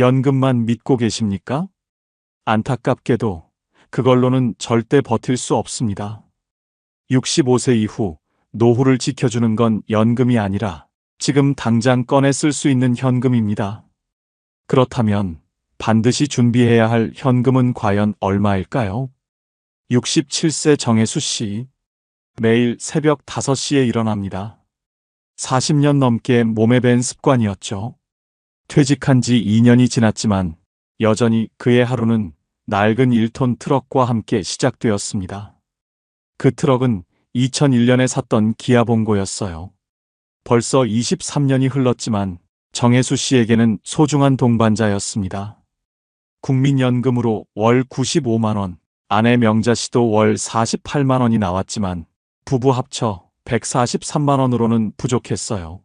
연금만 믿고 계십니까? 안타깝게도 그걸로는 절대 버틸 수 없습니다. 65세 이후 노후를 지켜주는 건 연금이 아니라 지금 당장 꺼내 쓸 수 있는 현금입니다. 그렇다면 반드시 준비해야 할 현금은 과연 얼마일까요? 67세 정혜수 씨. 매일 새벽 5시에 일어납니다. 40년 넘게 몸에 밴 습관이었죠. 퇴직한 지 2년이 지났지만 여전히 그의 하루는 낡은 1톤 트럭과 함께 시작되었습니다. 그 트럭은 2001년에 샀던 기아 봉고였어요. 벌써 23년이 흘렀지만 정혜수 씨에게는 소중한 동반자였습니다. 국민연금으로 월 95만 원, 아내 명자 씨도 월 48만 원이 나왔지만 부부 합쳐 143만 원으로는 부족했어요.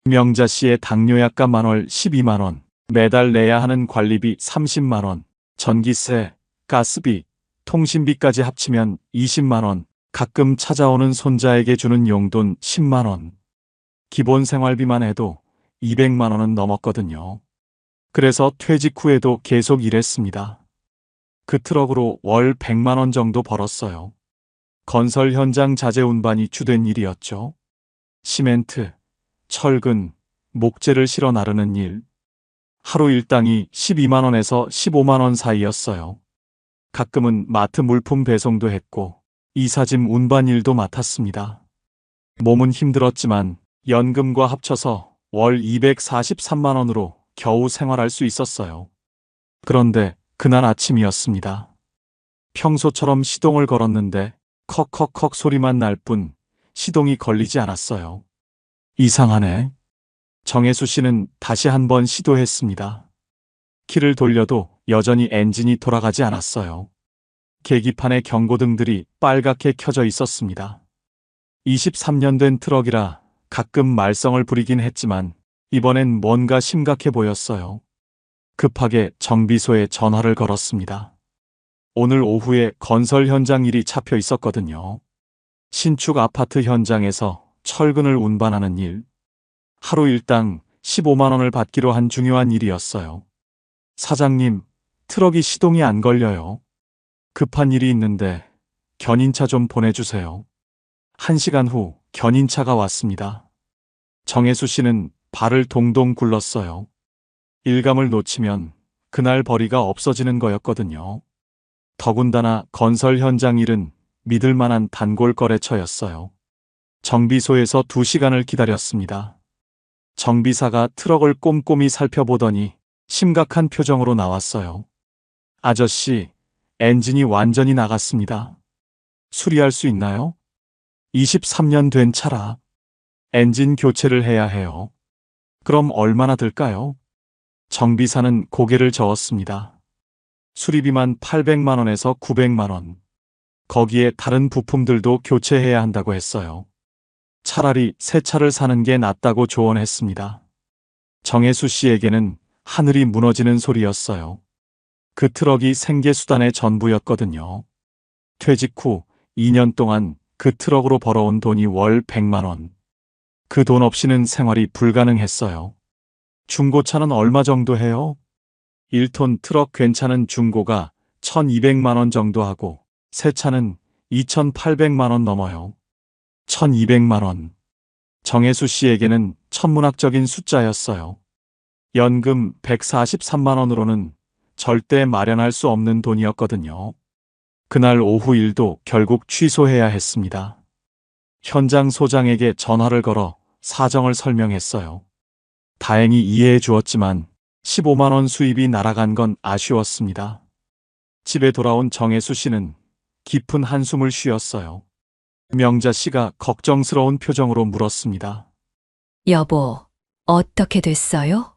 명자 씨의 당뇨약값 만월 12만 원, 매달 내야 하는 관리비 30만 원, 전기세, 가스비, 통신비까지 합치면 20만 원, 가끔 찾아오는 손자에게 주는 용돈 10만 원. 기본 생활비만 해도 200만 원은 넘었거든요. 그래서 퇴직 후에도 계속 일했습니다. 그 트럭으로 월 100만 원 정도 벌었어요. 건설 현장 자재 운반이 주된 일이었죠. 시멘트, 철근, 목재를 실어 나르는 일. 하루 일당이 12만 원에서 15만 원 사이였어요. 가끔은 마트 물품 배송도 했고 이사짐 운반 일도 맡았습니다. 몸은 힘들었지만 연금과 합쳐서 월 243만 원으로 겨우 생활할 수 있었어요. 그런데 그날 아침이었습니다. 평소처럼 시동을 걸었는데 컥컥컥 소리만 날 뿐 시동이 걸리지 않았어요. 이상하네. 정혜수 씨는 다시 한번 시도했습니다. 키를 돌려도 여전히 엔진이 돌아가지 않았어요. 계기판의 경고등들이 빨갛게 켜져 있었습니다. 23년 된 트럭이라 가끔 말썽을 부리긴 했지만 이번엔 뭔가 심각해 보였어요. 급하게 정비소에 전화를 걸었습니다. 오늘 오후에 건설 현장 일이 잡혀 있었거든요. 신축 아파트 현장에서 철근을 운반하는 일. 하루 일당 15만 원을 받기로 한 중요한 일이었어요. 사장님, 트럭이 시동이 안 걸려요. 급한 일이 있는데 견인차 좀 보내주세요. 1시간 후 견인차가 왔습니다. 정혜수 씨는 발을 동동 굴렀어요. 일감을 놓치면 그날 벌이가 없어지는 거였거든요. 더군다나 건설 현장 일은 믿을 만한 단골 거래처였어요. 정비소에서 2시간을 기다렸습니다. 정비사가 트럭을 꼼꼼히 살펴보더니 심각한 표정으로 나왔어요. 아저씨, 엔진이 완전히 나갔습니다. 수리할 수 있나요? 23년 된 차라. 엔진 교체를 해야 해요. 그럼 얼마나 들까요? 정비사는 고개를 저었습니다. 수리비만 800만 원에서 900만 원. 거기에 다른 부품들도 교체해야 한다고 했어요. 차라리 새 차를 사는 게 낫다고 조언했습니다. 정혜수 씨에게는 하늘이 무너지는 소리였어요. 그 트럭이 생계수단의 전부였거든요. 퇴직 후 2년 동안 그 트럭으로 벌어온 돈이 월 100만 원. 그 돈 없이는 생활이 불가능했어요. 중고차는 얼마 정도 해요? 1톤 트럭 괜찮은 중고가 1200만 원 정도 하고 새 차는 2800만 원 넘어요. 1200만 원. 정혜수 씨에게는 천문학적인 숫자였어요. 연금 143만 원으로는 절대 마련할 수 없는 돈이었거든요. 그날 오후 일도 결국 취소해야 했습니다. 현장 소장에게 전화를 걸어 사정을 설명했어요. 다행히 이해해 주었지만 15만 원 수입이 날아간 건 아쉬웠습니다. 집에 돌아온 정혜수 씨는 깊은 한숨을 쉬었어요. 명자 씨가 걱정스러운 표정으로 물었습니다. 여보, 어떻게 됐어요?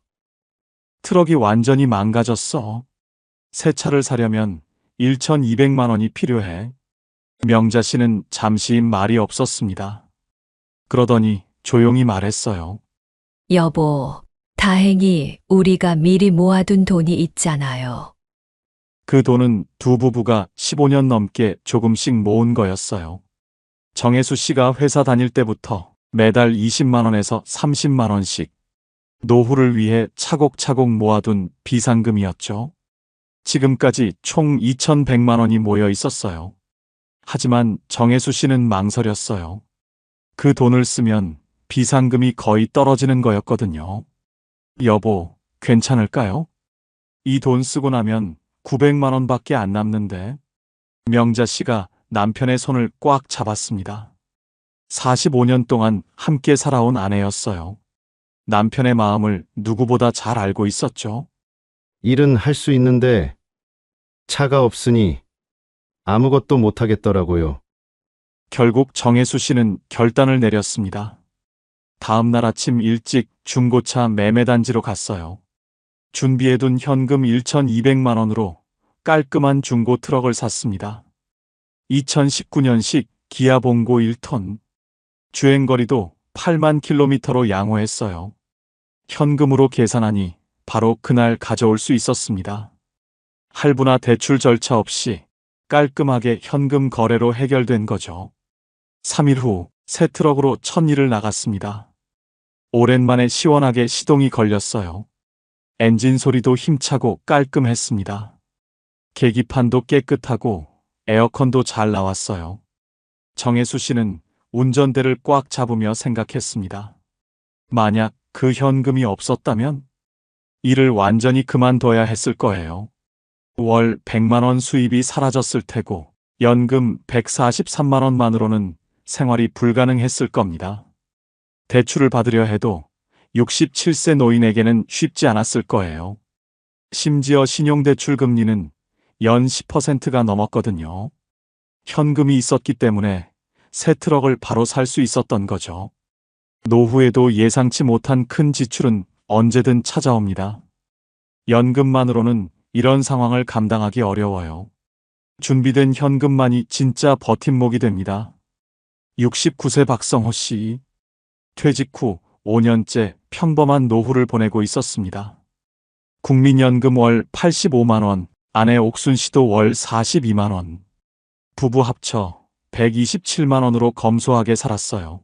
트럭이 완전히 망가졌어. 새 차를 사려면 1,200만 원이 필요해. 명자 씨는 잠시 말이 없었습니다. 그러더니 조용히 말했어요. 여보, 다행히 우리가 미리 모아둔 돈이 있잖아요. 그 돈은 두 부부가 15년 넘게 조금씩 모은 거였어요. 정혜수 씨가 회사 다닐 때부터 매달 20만 원에서 30만 원씩, 노후를 위해 차곡차곡 모아둔 비상금이었죠. 지금까지 총 2,100만 원이 모여 있었어요. 하지만 정혜수 씨는 망설였어요. 그 돈을 쓰면 비상금이 거의 떨어지는 거였거든요. 여보, 괜찮을까요? 이 돈 쓰고 나면 900만 원밖에 안 남는데. 명자 씨가 남편의 손을 꽉 잡았습니다. 45년 동안 함께 살아온 아내였어요. 남편의 마음을 누구보다 잘 알고 있었죠. 일은 할 수 있는데 차가 없으니 아무것도 못 하겠더라고요. 결국 정혜수 씨는 결단을 내렸습니다. 다음 날 아침 일찍 중고차 매매단지로 갔어요. 준비해둔 현금 1,200만 원으로 깔끔한 중고 트럭을 샀습니다. 2019년식 기아 봉고 1톤. 주행거리도 8만 킬로미터로 양호했어요. 현금으로 계산하니 바로 그날 가져올 수 있었습니다. 할부나 대출 절차 없이 깔끔하게 현금 거래로 해결된 거죠. 3일 후 새 트럭으로 첫 일을 나갔습니다. 오랜만에 시원하게 시동이 걸렸어요. 엔진 소리도 힘차고 깔끔했습니다. 계기판도 깨끗하고 에어컨도 잘 나왔어요. 정혜수 씨는 운전대를 꽉 잡으며 생각했습니다. 만약 그 현금이 없었다면 일을 완전히 그만둬야 했을 거예요. 월 100만 원 수입이 사라졌을 테고 연금 143만 원만으로는 생활이 불가능했을 겁니다. 대출을 받으려 해도 67세 노인에게는 쉽지 않았을 거예요. 심지어 신용대출 금리는 연 10%가 넘었거든요. 현금이 있었기 때문에 새 트럭을 바로 살 수 있었던 거죠. 노후에도 예상치 못한 큰 지출은 언제든 찾아옵니다. 연금만으로는 이런 상황을 감당하기 어려워요. 준비된 현금만이 진짜 버팀목이 됩니다. 69세 박성호 씨. 퇴직 후 5년째 평범한 노후를 보내고 있었습니다. 국민연금 월 85만 원, 아내 옥순 씨도 월 42만 원. 부부 합쳐 127만 원으로 검소하게 살았어요.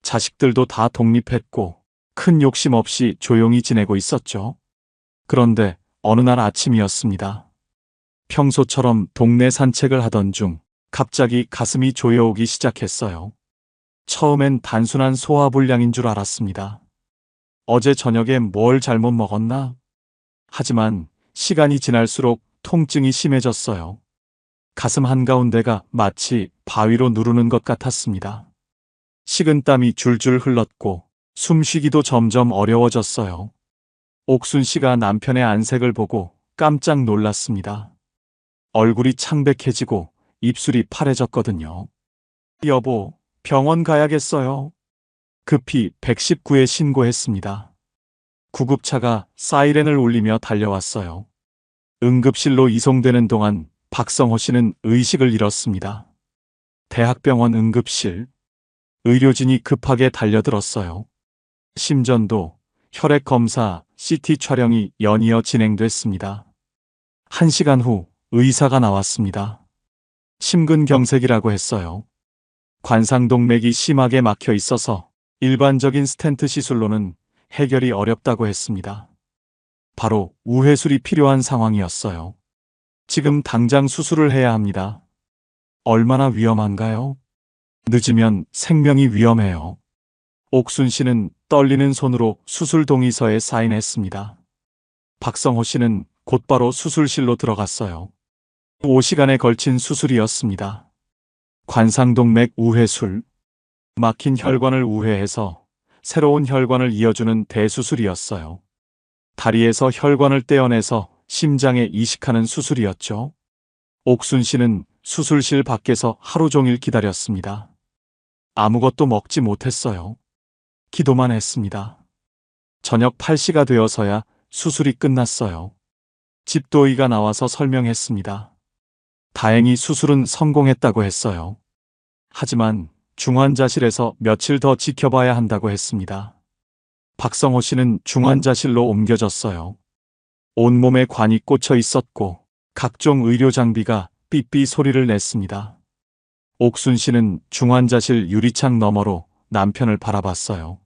자식들도 다 독립했고 큰 욕심 없이 조용히 지내고 있었죠. 그런데 어느 날 아침이었습니다. 평소처럼 동네 산책을 하던 중 갑자기 가슴이 조여오기 시작했어요. 처음엔 단순한 소화불량인 줄 알았습니다. 어제 저녁에 뭘 잘못 먹었나? 하지만 시간이 지날수록 통증이 심해졌어요. 가슴 한가운데가 마치 바위로 누르는 것 같았습니다. 식은땀이 줄줄 흘렀고 숨쉬기도 점점 어려워졌어요. 옥순 씨가 남편의 안색을 보고 깜짝 놀랐습니다. 얼굴이 창백해지고 입술이 파래졌거든요. 여보, 병원 가야겠어요. 급히 119에 신고했습니다. 구급차가 사이렌을 울리며 달려왔어요. 응급실로 이송되는 동안 박성호 씨는 의식을 잃었습니다. 대학병원 응급실. 의료진이 급하게 달려들었어요. 심전도, 혈액 검사, CT 촬영이 연이어 진행됐습니다. 1시간 후 의사가 나왔습니다. 심근경색이라고 했어요. 관상동맥이 심하게 막혀 있어서 일반적인 스텐트 시술로는 해결이 어렵다고 했습니다. 바로 우회술이 필요한 상황이었어요. 지금 당장 수술을 해야 합니다. 얼마나 위험한가요? 늦으면 생명이 위험해요. 옥순 씨는 떨리는 손으로 수술 동의서에 사인했습니다. 박성호 씨는 곧바로 수술실로 들어갔어요. 5시간에 걸친 수술이었습니다. 관상동맥 우회술. 막힌 혈관을 우회해서 새로운 혈관을 이어주는 대수술이었어요. 다리에서 혈관을 떼어내서 심장에 이식하는 수술이었죠. 옥순 씨는 수술실 밖에서 하루 종일 기다렸습니다. 아무것도 먹지 못했어요. 기도만 했습니다. 저녁 8시가 되어서야 수술이 끝났어요. 집도의가 나와서 설명했습니다. 다행히 수술은 성공했다고 했어요. 하지만 중환자실에서 며칠 더 지켜봐야 한다고 했습니다. 박성호 씨는 중환자실로 옮겨졌어요. 온몸에 관이 꽂혀 있었고 각종 의료 장비가 삐삐 소리를 냈습니다. 옥순 씨는 중환자실 유리창 너머로 남편을 바라봤어요.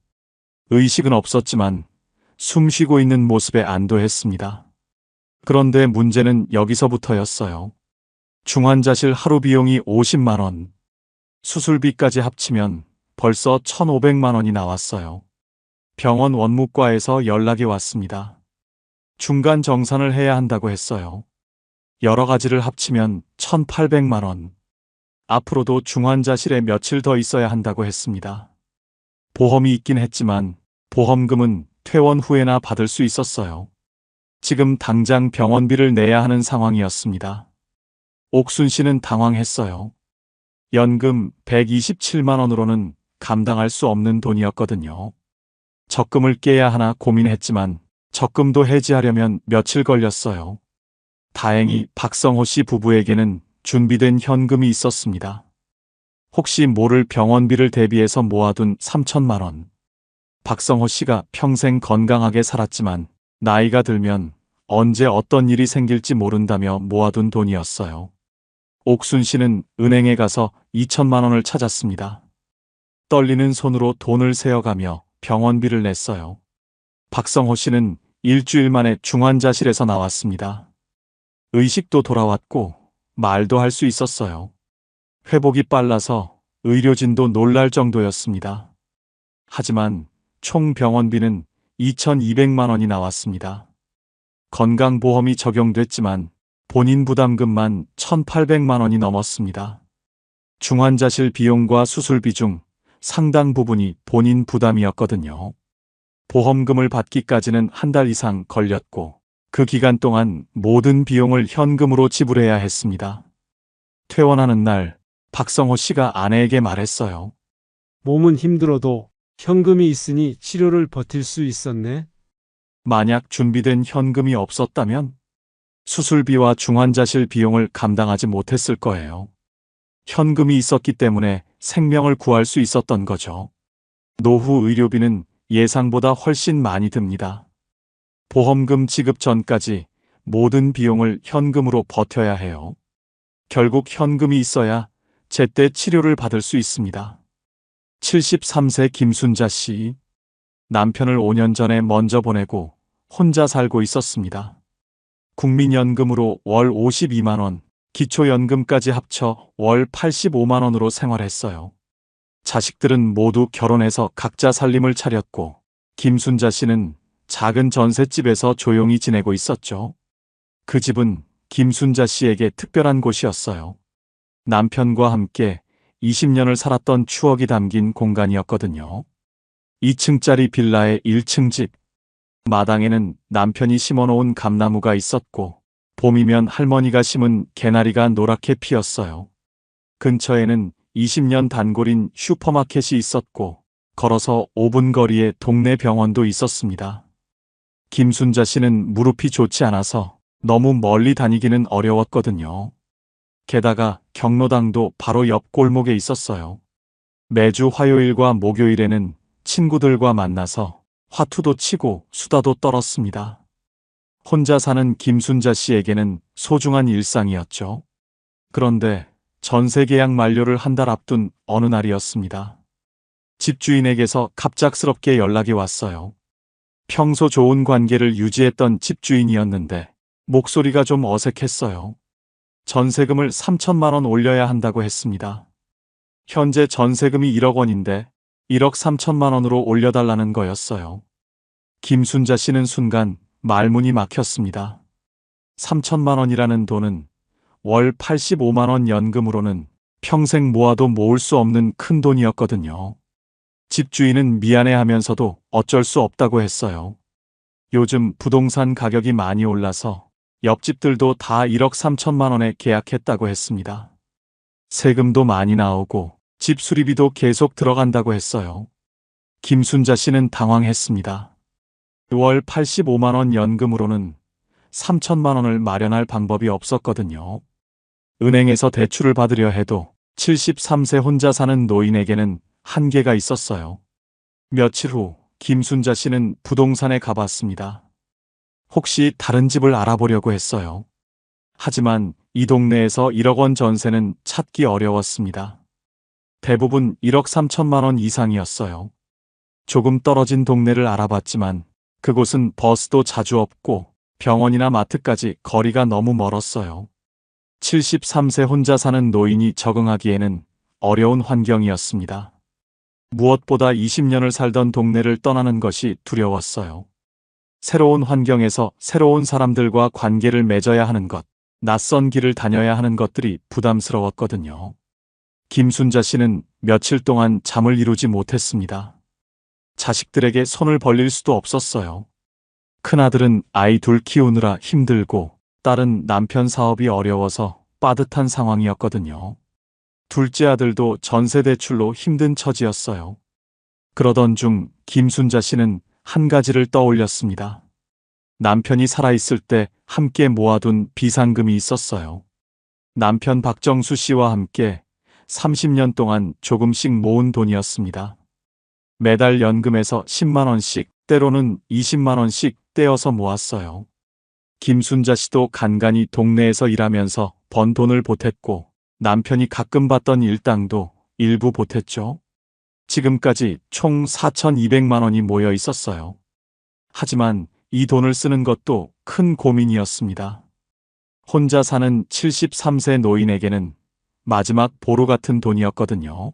의식은 없었지만 숨 쉬고 있는 모습에 안도했습니다. 그런데 문제는 여기서부터였어요. 중환자실 하루 비용이 50만 원. 수술비까지 합치면 벌써 1,500만 원이 나왔어요. 병원 원무과에서 연락이 왔습니다. 중간 정산을 해야 한다고 했어요. 여러 가지를 합치면 1,800만 원. 앞으로도 중환자실에 며칠 더 있어야 한다고 했습니다. 보험이 있긴 했지만 보험금은 퇴원 후에나 받을 수 있었어요. 지금 당장 병원비를 내야 하는 상황이었습니다. 옥순 씨는 당황했어요. 연금 127만 원으로는 감당할 수 없는 돈이었거든요. 적금을 깨야 하나 고민했지만 적금도 해지하려면 며칠 걸렸어요. 다행히 박성호 씨 부부에게는 준비된 현금이 있었습니다. 혹시 모를 병원비를 대비해서 모아둔 3천만 원. 박성호 씨가 평생 건강하게 살았지만 나이가 들면 언제 어떤 일이 생길지 모른다며 모아둔 돈이었어요. 옥순 씨는 은행에 가서 2천만 원을 찾았습니다. 떨리는 손으로 돈을 세어가며 병원비를 냈어요. 박성호 씨는 일주일 만에 중환자실에서 나왔습니다. 의식도 돌아왔고 말도 할 수 있었어요. 회복이 빨라서 의료진도 놀랄 정도였습니다. 하지만 총 병원비는 2,200만 원이 나왔습니다. 건강보험이 적용됐지만 본인 부담금만 1,800만 원이 넘었습니다. 중환자실 비용과 수술비 중 상당 부분이 본인 부담이었거든요. 보험금을 받기까지는 한 달 이상 걸렸고 그 기간 동안 모든 비용을 현금으로 지불해야 했습니다. 퇴원하는 날 박성호 씨가 아내에게 말했어요. 몸은 힘들어도 현금이 있으니 치료를 버틸 수 있었네. 만약 준비된 현금이 없었다면 수술비와 중환자실 비용을 감당하지 못했을 거예요. 현금이 있었기 때문에 생명을 구할 수 있었던 거죠. 노후 의료비는 예상보다 훨씬 많이 듭니다. 보험금 지급 전까지 모든 비용을 현금으로 버텨야 해요. 결국 현금이 있어야 제때 치료를 받을 수 있습니다. 73세 김순자 씨. 남편을 5년 전에 먼저 보내고 혼자 살고 있었습니다. 국민연금으로 월 52만 원, 기초연금까지 합쳐 월 85만 원으로 생활했어요. 자식들은 모두 결혼해서 각자 살림을 차렸고 김순자 씨는 작은 전셋집에서 조용히 지내고 있었죠. 그 집은 김순자 씨에게 특별한 곳이었어요. 남편과 함께 20년을 살았던 추억이 담긴 공간이었거든요. 2층짜리 빌라의 1층 집. 마당에는 남편이 심어놓은 감나무가 있었고 봄이면 할머니가 심은 개나리가 노랗게 피었어요. 근처에는 20년 단골인 슈퍼마켓이 있었고 걸어서 5분 거리에 동네 병원도 있었습니다. 김순자 씨는 무릎이 좋지 않아서 너무 멀리 다니기는 어려웠거든요. 게다가 경로당도 바로 옆 골목에 있었어요. 매주 화요일과 목요일에는 친구들과 만나서 화투도 치고 수다도 떨었습니다. 혼자 사는 김순자 씨에게는 소중한 일상이었죠. 그런데 전세 계약 만료를 한 달 앞둔 어느 날이었습니다. 집주인에게서 갑작스럽게 연락이 왔어요. 평소 좋은 관계를 유지했던 집주인이었는데 목소리가 좀 어색했어요. 전세금을 3천만 원 올려야 한다고 했습니다. 현재 전세금이 1억 원인데 1억 3천만 원으로 올려달라는 거였어요. 김순자 씨는 순간 말문이 막혔습니다. 3천만 원이라는 돈은 월 85만 원 연금으로는 평생 모아도 모을 수 없는 큰 돈이었거든요. 집주인은 미안해하면서도 어쩔 수 없다고 했어요. 요즘 부동산 가격이 많이 올라서 옆집들도 다 1억 3천만 원에 계약했다고 했습니다. 세금도 많이 나오고 집 수리비도 계속 들어간다고 했어요. 김순자 씨는 당황했습니다. 월 85만 원 연금으로는 3천만 원을 마련할 방법이 없었거든요. 은행에서 대출을 받으려 해도 73세 혼자 사는 노인에게는 한계가 있었어요. 며칠 후 김순자 씨는 부동산에 가봤습니다. 혹시 다른 집을 알아보려고 했어요. 하지만 이 동네에서 1억 원 전세는 찾기 어려웠습니다. 대부분 1억 3천만 원 이상이었어요. 조금 떨어진 동네를 알아봤지만 그곳은 버스도 자주 없고 병원이나 마트까지 거리가 너무 멀었어요. 73세 혼자 사는 노인이 적응하기에는 어려운 환경이었습니다. 무엇보다 20년을 살던 동네를 떠나는 것이 두려웠어요. 새로운 환경에서 새로운 사람들과 관계를 맺어야 하는 것, 낯선 길을 다녀야 하는 것들이 부담스러웠거든요. 김순자 씨는 며칠 동안 잠을 이루지 못했습니다. 자식들에게 손을 벌릴 수도 없었어요. 큰아들은 아이 둘 키우느라 힘들고 딸은 남편 사업이 어려워서 빠듯한 상황이었거든요. 둘째 아들도 전세 대출로 힘든 처지였어요. 그러던 중 김순자 씨는 한 가지를 떠올렸습니다. 남편이 살아있을 때 함께 모아둔 비상금이 있었어요. 남편 박정수 씨와 함께 30년 동안 조금씩 모은 돈이었습니다. 매달 연금에서 10만 원씩, 때로는 20만 원씩 떼어서 모았어요. 김순자 씨도 간간히 동네에서 일하면서 번 돈을 보탰고 남편이 가끔 받던 일당도 일부 보탰죠. 지금까지 총 4,200만 원이 모여 있었어요. 하지만 이 돈을 쓰는 것도 큰 고민이었습니다. 혼자 사는 73세 노인에게는 마지막 보루 같은 돈이었거든요.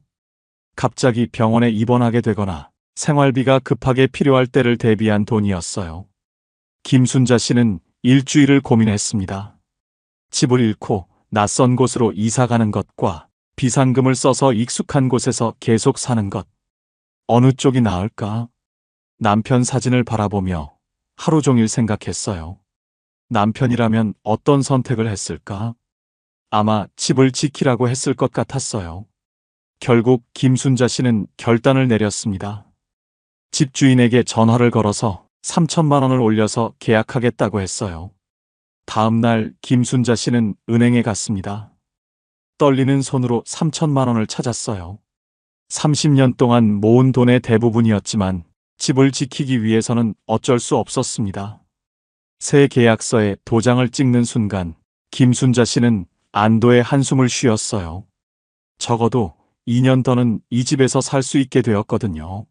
갑자기 병원에 입원하게 되거나 생활비가 급하게 필요할 때를 대비한 돈이었어요. 김순자 씨는 일주일을 고민했습니다. 집을 잃고 낯선 곳으로 이사 가는 것과 비상금을 써서 익숙한 곳에서 계속 사는 것. 어느 쪽이 나을까? 남편 사진을 바라보며 하루 종일 생각했어요. 남편이라면 어떤 선택을 했을까? 아마 집을 지키라고 했을 것 같았어요. 결국 김순자 씨는 결단을 내렸습니다. 집주인에게 전화를 걸어서 3천만 원을 올려서 계약하겠다고 했어요. 다음 날 김순자 씨는 은행에 갔습니다. 떨리는 손으로 3천만 원을 찾았어요. 30년 동안 모은 돈의 대부분이었지만 집을 지키기 위해서는 어쩔 수 없었습니다. 새 계약서에 도장을 찍는 순간 김순자 씨는 안도의 한숨을 쉬었어요. 적어도 2년 더는 이 집에서 살 수 있게 되었거든요.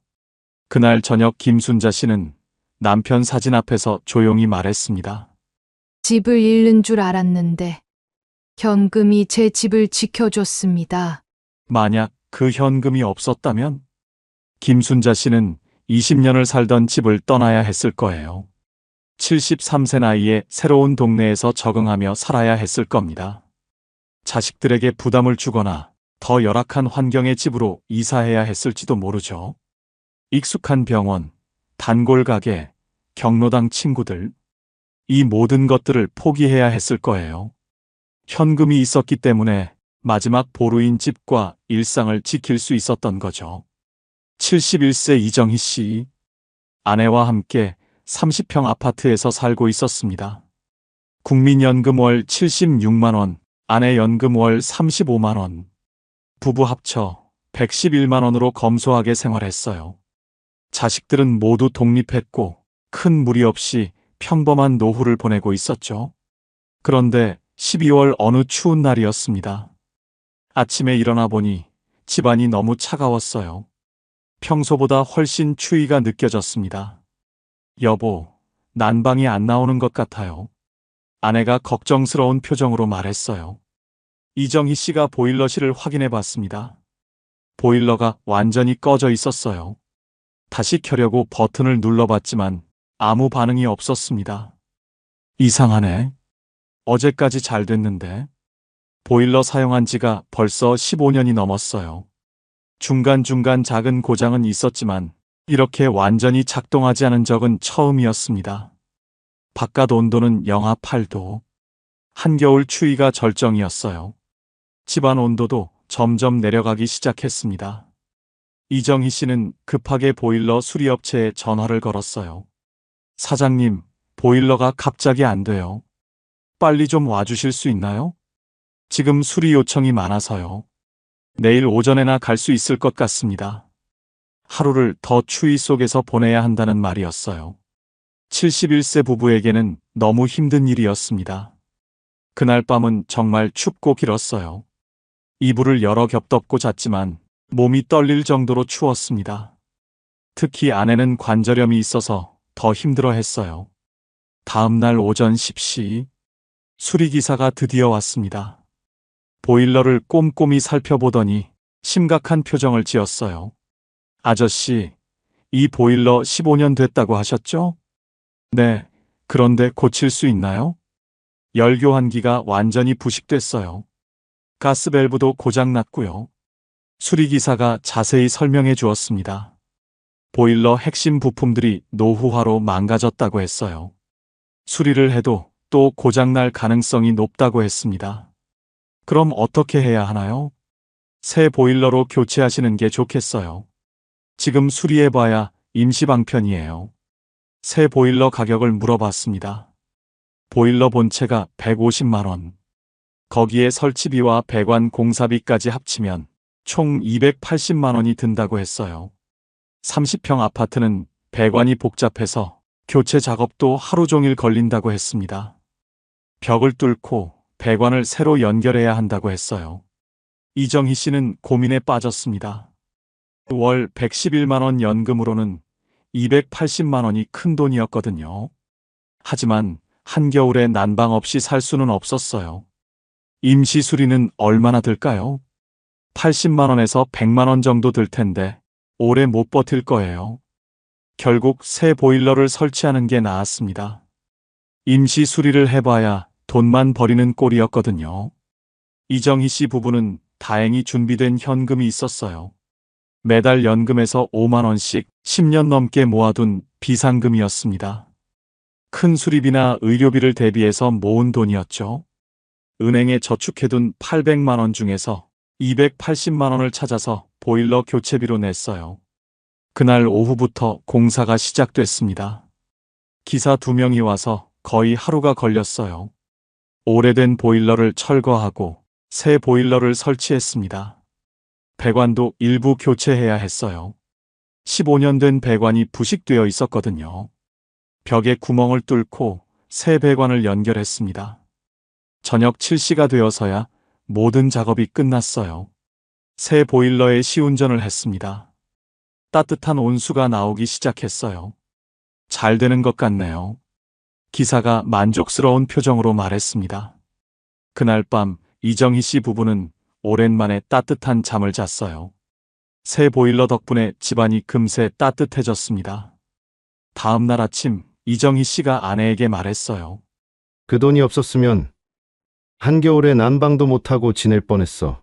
그날 저녁 김순자 씨는 남편 사진 앞에서 조용히 말했습니다. 집을 잃는 줄 알았는데 현금이 제 집을 지켜줬습니다. 만약 그 현금이 없었다면 김순자 씨는 20년을 살던 집을 떠나야 했을 거예요. 73세 나이에 새로운 동네에서 적응하며 살아야 했을 겁니다. 자식들에게 부담을 주거나 더 열악한 환경의 집으로 이사해야 했을지도 모르죠. 익숙한 병원, 단골 가게, 경로당 친구들, 이 모든 것들을 포기해야 했을 거예요. 현금이 있었기 때문에 마지막 보루인 집과 일상을 지킬 수 있었던 거죠. 71세 이정희 씨, 아내와 함께 30평 아파트에서 살고 있었습니다. 국민연금 월 76만 원, 아내 연금 월 35만 원, 부부 합쳐 111만 원으로 검소하게 생활했어요. 자식들은 모두 독립했고 큰 무리 없이 평범한 노후를 보내고 있었죠. 그런데 12월 어느 추운 날이었습니다. 아침에 일어나 보니 집안이 너무 차가웠어요. 평소보다 훨씬 추위가 느껴졌습니다. 여보, 난방이 안 나오는 것 같아요. 아내가 걱정스러운 표정으로 말했어요. 이정희 씨가 보일러실을 확인해 봤습니다. 보일러가 완전히 꺼져 있었어요. 다시 켜려고 버튼을 눌러봤지만 아무 반응이 없었습니다. 이상하네. 어제까지 잘 됐는데. 보일러 사용한 지가 벌써 15년이 넘었어요. 중간중간 작은 고장은 있었지만 이렇게 완전히 작동하지 않은 적은 처음이었습니다. 바깥 온도는 영하 8도. 한겨울 추위가 절정이었어요. 집안 온도도 점점 내려가기 시작했습니다. 이정희 씨는 급하게 보일러 수리업체에 전화를 걸었어요. 사장님, 보일러가 갑자기 안 돼요. 빨리 좀 와주실 수 있나요? 지금 수리 요청이 많아서요. 내일 오전에나 갈 수 있을 것 같습니다. 하루를 더 추위 속에서 보내야 한다는 말이었어요. 71세 부부에게는 너무 힘든 일이었습니다. 그날 밤은 정말 춥고 길었어요. 이불을 여러 겹 덮고 잤지만 몸이 떨릴 정도로 추웠습니다. 특히 아내는 관절염이 있어서 더 힘들어 했어요. 다음 날 오전 10시, 수리기사가 드디어 왔습니다. 보일러를 꼼꼼히 살펴보더니 심각한 표정을 지었어요. 아저씨, 이 보일러 15년 됐다고 하셨죠? 네, 그런데 고칠 수 있나요? 열교환기가 완전히 부식됐어요. 가스밸브도 고장났고요. 수리기사가 자세히 설명해 주었습니다. 보일러 핵심 부품들이 노후화로 망가졌다고 했어요. 수리를 해도 또 고장날 가능성이 높다고 했습니다. 그럼 어떻게 해야 하나요? 새 보일러로 교체하시는 게 좋겠어요. 지금 수리해봐야 임시방편이에요. 새 보일러 가격을 물어봤습니다. 보일러 본체가 150만 원. 거기에 설치비와 배관 공사비까지 합치면 총 280만 원이 든다고 했어요. 30평 아파트는 배관이 복잡해서 교체 작업도 하루 종일 걸린다고 했습니다. 벽을 뚫고 배관을 새로 연결해야 한다고 했어요. 이정희 씨는 고민에 빠졌습니다. 월 111만 원 연금으로는 280만 원이 큰 돈이었거든요. 하지만 한겨울에 난방 없이 살 수는 없었어요. 임시 수리는 얼마나 들까요? 80만 원에서 100만 원 정도 들 텐데 오래 못 버틸 거예요. 결국 새 보일러를 설치하는 게 나았습니다. 임시 수리를 해봐야 돈만 버리는 꼴이었거든요. 이정희 씨 부부는 다행히 준비된 현금이 있었어요. 매달 연금에서 5만 원씩 10년 넘게 모아둔 비상금이었습니다. 큰 수리비나 의료비를 대비해서 모은 돈이었죠. 은행에 저축해둔 800만 원 중에서 280만 원을 찾아서 보일러 교체비로 냈어요. 그날 오후부터 공사가 시작됐습니다. 기사 2명이 와서 거의 하루가 걸렸어요. 오래된 보일러를 철거하고 새 보일러를 설치했습니다. 배관도 일부 교체해야 했어요. 15년 된 배관이 부식되어 있었거든요. 벽에 구멍을 뚫고 새 배관을 연결했습니다. 저녁 7시가 되어서야 모든 작업이 끝났어요. 새 보일러에 시운전을 했습니다. 따뜻한 온수가 나오기 시작했어요. 잘 되는 것 같네요. 기사가 만족스러운 표정으로 말했습니다. 그날 밤 이정희 씨 부부는 오랜만에 따뜻한 잠을 잤어요. 새 보일러 덕분에 집안이 금세 따뜻해졌습니다. 다음 날 아침 이정희 씨가 아내에게 말했어요. 그 돈이 없었으면 한겨울에 난방도 못하고 지낼 뻔했어.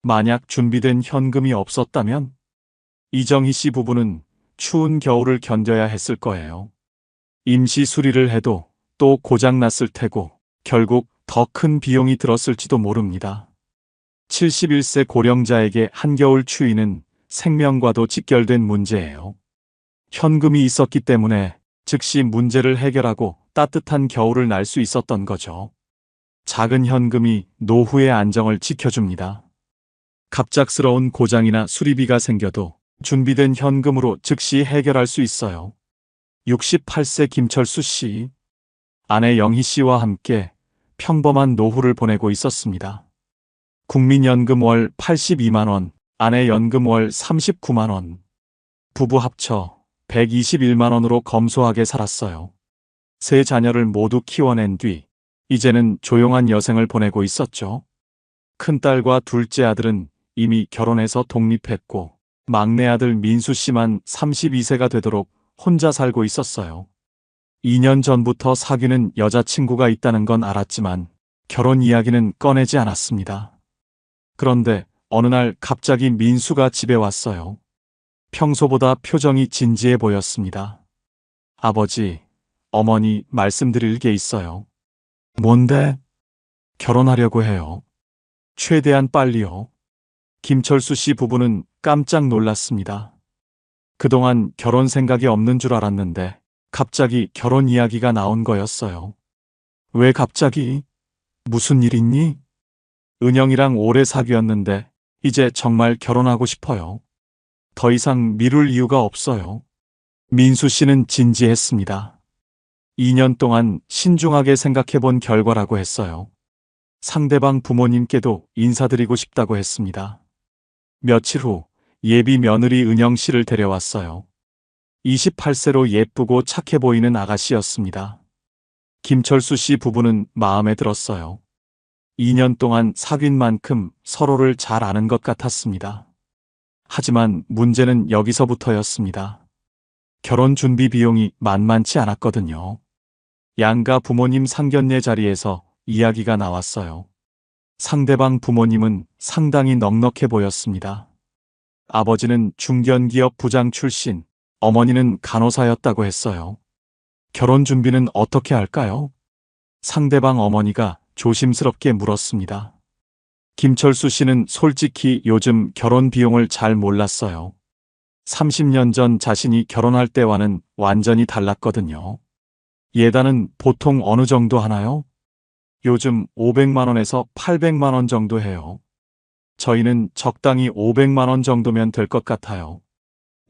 만약 준비된 현금이 없었다면 이정희 씨 부부는 추운 겨울을 견뎌야 했을 거예요. 임시 수리를 해도 또 고장났을 테고 결국 더 큰 비용이 들었을지도 모릅니다. 71세 고령자에게 한겨울 추위는 생명과도 직결된 문제예요. 현금이 있었기 때문에 즉시 문제를 해결하고 따뜻한 겨울을 날 수 있었던 거죠. 작은 현금이 노후의 안정을 지켜줍니다. 갑작스러운 고장이나 수리비가 생겨도 준비된 현금으로 즉시 해결할 수 있어요. 68세 김철수 씨, 아내 영희 씨와 함께 평범한 노후를 보내고 있었습니다. 국민연금 월 82만 원, 아내 연금 월 39만 원. 부부 합쳐 121만 원으로 검소하게 살았어요. 세 자녀를 모두 키워낸 뒤 이제는 조용한 여생을 보내고 있었죠. 큰딸과 둘째 아들은 이미 결혼해서 독립했고 막내 아들 민수 씨만 32세가 되도록 혼자 살고 있었어요. 2년 전부터 사귀는 여자친구가 있다는 건 알았지만 결혼 이야기는 꺼내지 않았습니다. 그런데 어느 날 갑자기 민수가 집에 왔어요. 평소보다 표정이 진지해 보였습니다. 아버지, 어머니 말씀드릴 게 있어요. 뭔데? 결혼하려고 해요. 최대한 빨리요. 김철수 씨 부부는 깜짝 놀랐습니다. 그동안 결혼 생각이 없는 줄 알았는데 갑자기 결혼 이야기가 나온 거였어요. 왜 갑자기? 무슨 일 있니? 은영이랑 오래 사귀었는데 이제 정말 결혼하고 싶어요. 더 이상 미룰 이유가 없어요. 민수 씨는 진지했습니다. 2년 동안 신중하게 생각해 본 결과라고 했어요. 상대방 부모님께도 인사드리고 싶다고 했습니다. 며칠 후 예비 며느리 은영 씨를 데려왔어요. 28세로 예쁘고 착해 보이는 아가씨였습니다. 김철수 씨 부부는 마음에 들었어요. 2년 동안 사귄 만큼 서로를 잘 아는 것 같았습니다. 하지만 문제는 여기서부터였습니다. 결혼 준비 비용이 만만치 않았거든요. 양가 부모님 상견례 자리에서 이야기가 나왔어요. 상대방 부모님은 상당히 넉넉해 보였습니다. 아버지는 중견기업 부장 출신, 어머니는 간호사였다고 했어요. 결혼 준비는 어떻게 할까요? 상대방 어머니가 조심스럽게 물었습니다. 김철수 씨는 솔직히 요즘 결혼 비용을 잘 몰랐어요. 30년 전 자신이 결혼할 때와는 완전히 달랐거든요. 예단은 보통 어느 정도 하나요? 요즘 500만 원에서 800만 원 정도 해요. 저희는 적당히 500만 원 정도면 될 것 같아요.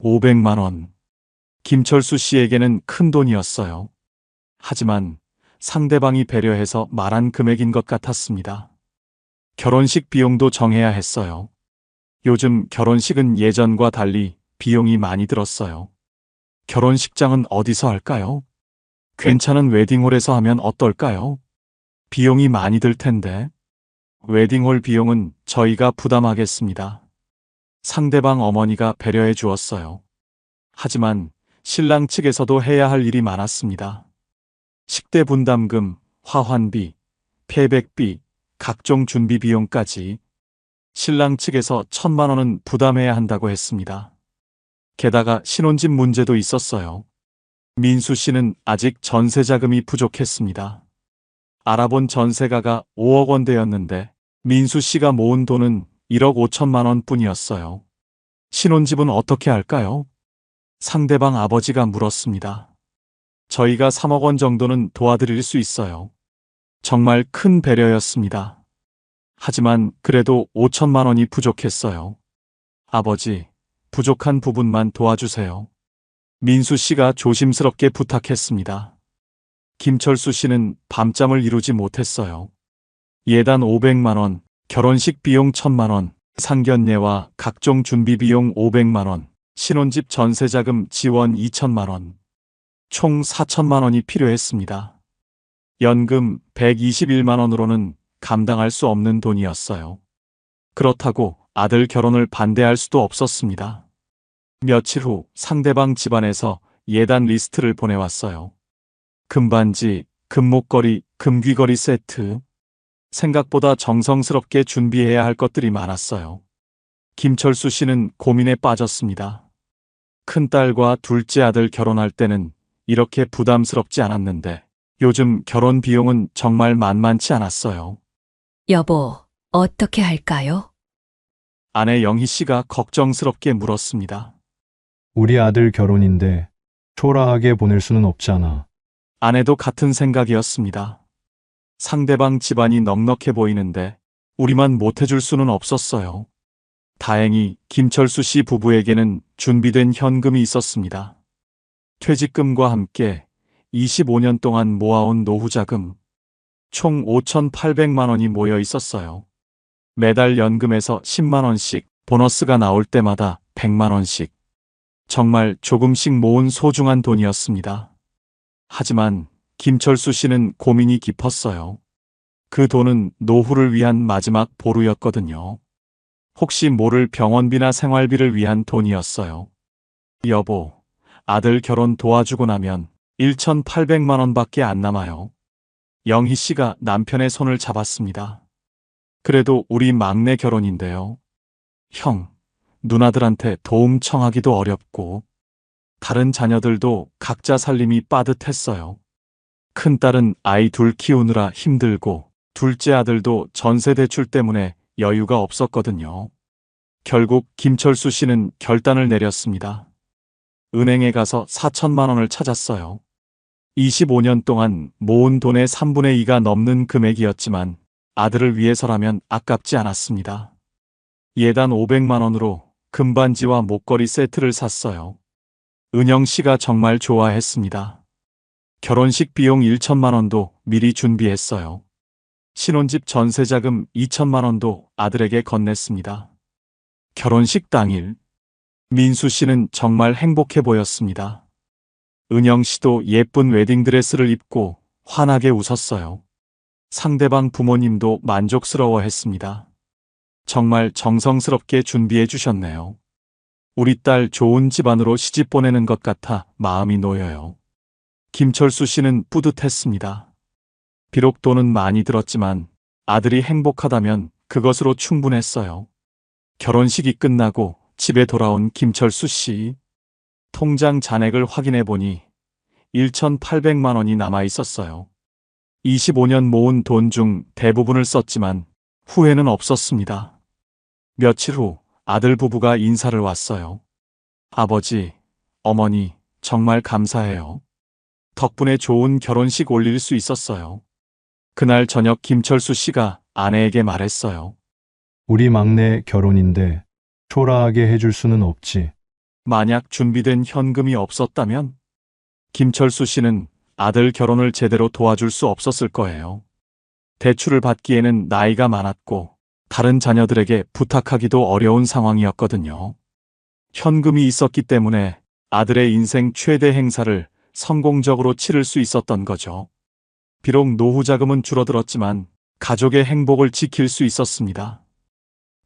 500만 원. 김철수 씨에게는 큰 돈이었어요. 하지만 상대방이 배려해서 말한 금액인 것 같았습니다. 결혼식 비용도 정해야 했어요. 요즘 결혼식은 예전과 달리 비용이 많이 들었어요. 결혼식장은 어디서 할까요? 괜찮은 웨딩홀에서 하면 어떨까요? 비용이 많이 들 텐데. 웨딩홀 비용은 저희가 부담하겠습니다. 상대방 어머니가 배려해 주었어요. 하지만 신랑 측에서도 해야 할 일이 많았습니다. 식대 분담금, 화환비, 패백비, 각종 준비 비용까지 신랑 측에서 1,000만 원은 부담해야 한다고 했습니다. 게다가 신혼집 문제도 있었어요. 민수 씨는 아직 전세 자금이 부족했습니다. 알아본 전세가가 5억 원대였는데 민수 씨가 모은 돈은 1억 5천만 원 뿐이었어요. 신혼집은 어떻게 할까요? 상대방 아버지가 물었습니다. 저희가 3억 원 정도는 도와드릴 수 있어요. 정말 큰 배려였습니다. 하지만 그래도 5천만 원이 부족했어요. 아버지, 부족한 부분만 도와주세요. 민수 씨가 조심스럽게 부탁했습니다. 김철수 씨는 밤잠을 이루지 못했어요. 예단 500만 원, 결혼식 비용 1,000만 원, 상견례와 각종 준비 비용 500만 원, 신혼집 전세자금 지원 2천만 원. 총 4천만 원이 필요했습니다. 연금 121만 원으로는 감당할 수 없는 돈이었어요. 그렇다고 아들 결혼을 반대할 수도 없었습니다. 며칠 후 상대방 집안에서 예단 리스트를 보내왔어요. 금반지, 금목걸이, 금귀걸이 세트. 생각보다 정성스럽게 준비해야 할 것들이 많았어요. 김철수 씨는 고민에 빠졌습니다. 큰딸과 둘째 아들 결혼할 때는 이렇게 부담스럽지 않았는데 요즘 결혼 비용은 정말 만만치 않았어요. 여보, 어떻게 할까요? 아내 영희 씨가 걱정스럽게 물었습니다. 우리 아들 결혼인데 초라하게 보낼 수는 없잖아. 아내도 같은 생각이었습니다. 상대방 집안이 넉넉해 보이는데 우리만 못해줄 수는 없었어요. 다행히 김철수 씨 부부에게는 준비된 현금이 있었습니다. 퇴직금과 함께 25년 동안 모아온 노후자금, 총 5,800만 원이 모여 있었어요. 매달 연금에서 10만 원씩, 보너스가 나올 때마다 100만 원씩. 정말 조금씩 모은 소중한 돈이었습니다. 하지만 김철수 씨는 고민이 깊었어요. 그 돈은 노후를 위한 마지막 보루였거든요. 혹시 모를 병원비나 생활비를 위한 돈이었어요. 여보, 아들 결혼 도와주고 나면 1,800만 원밖에 안 남아요. 영희 씨가 남편의 손을 잡았습니다. 그래도 우리 막내 결혼인데요. 형, 누나들한테 도움 청하기도 어렵고 다른 자녀들도 각자 살림이 빠듯했어요. 큰딸은 아이 둘 키우느라 힘들고 둘째 아들도 전세 대출 때문에 여유가 없었거든요. 결국 김철수 씨는 결단을 내렸습니다. 은행에 가서 4천만 원을 찾았어요. 25년 동안 모은 돈의 3분의 2가 넘는 금액이었지만 아들을 위해서라면 아깝지 않았습니다. 예단 500만 원으로 금반지와 목걸이 세트를 샀어요. 은영 씨가 정말 좋아했습니다. 결혼식 비용 1천만 원도 미리 준비했어요. 신혼집 전세자금 2천만 원도 아들에게 건넸습니다. 결혼식 당일 민수 씨는 정말 행복해 보였습니다. 은영 씨도 예쁜 웨딩드레스를 입고 환하게 웃었어요. 상대방 부모님도 만족스러워 했습니다. 정말 정성스럽게 준비해 주셨네요. 우리 딸 좋은 집안으로 시집 보내는 것 같아 마음이 놓여요. 김철수 씨는 뿌듯했습니다. 비록 돈은 많이 들었지만 아들이 행복하다면 그것으로 충분했어요. 결혼식이 끝나고 집에 돌아온 김철수 씨. 통장 잔액을 확인해 보니 1,800만 원이 남아 있었어요. 25년 모은 돈 중 대부분을 썼지만 후회는 없었습니다. 며칠 후 아들 부부가 인사를 왔어요. 아버지, 어머니, 정말 감사해요. 덕분에 좋은 결혼식 올릴 수 있었어요. 그날 저녁 김철수 씨가 아내에게 말했어요. 우리 막내 결혼인데 초라하게 해줄 수는 없지. 만약 준비된 현금이 없었다면 김철수 씨는 아들 결혼을 제대로 도와줄 수 없었을 거예요. 대출을 받기에는 나이가 많았고 다른 자녀들에게 부탁하기도 어려운 상황이었거든요. 현금이 있었기 때문에 아들의 인생 최대 행사를 성공적으로 치를 수 있었던 거죠. 비록 노후 자금은 줄어들었지만 가족의 행복을 지킬 수 있었습니다.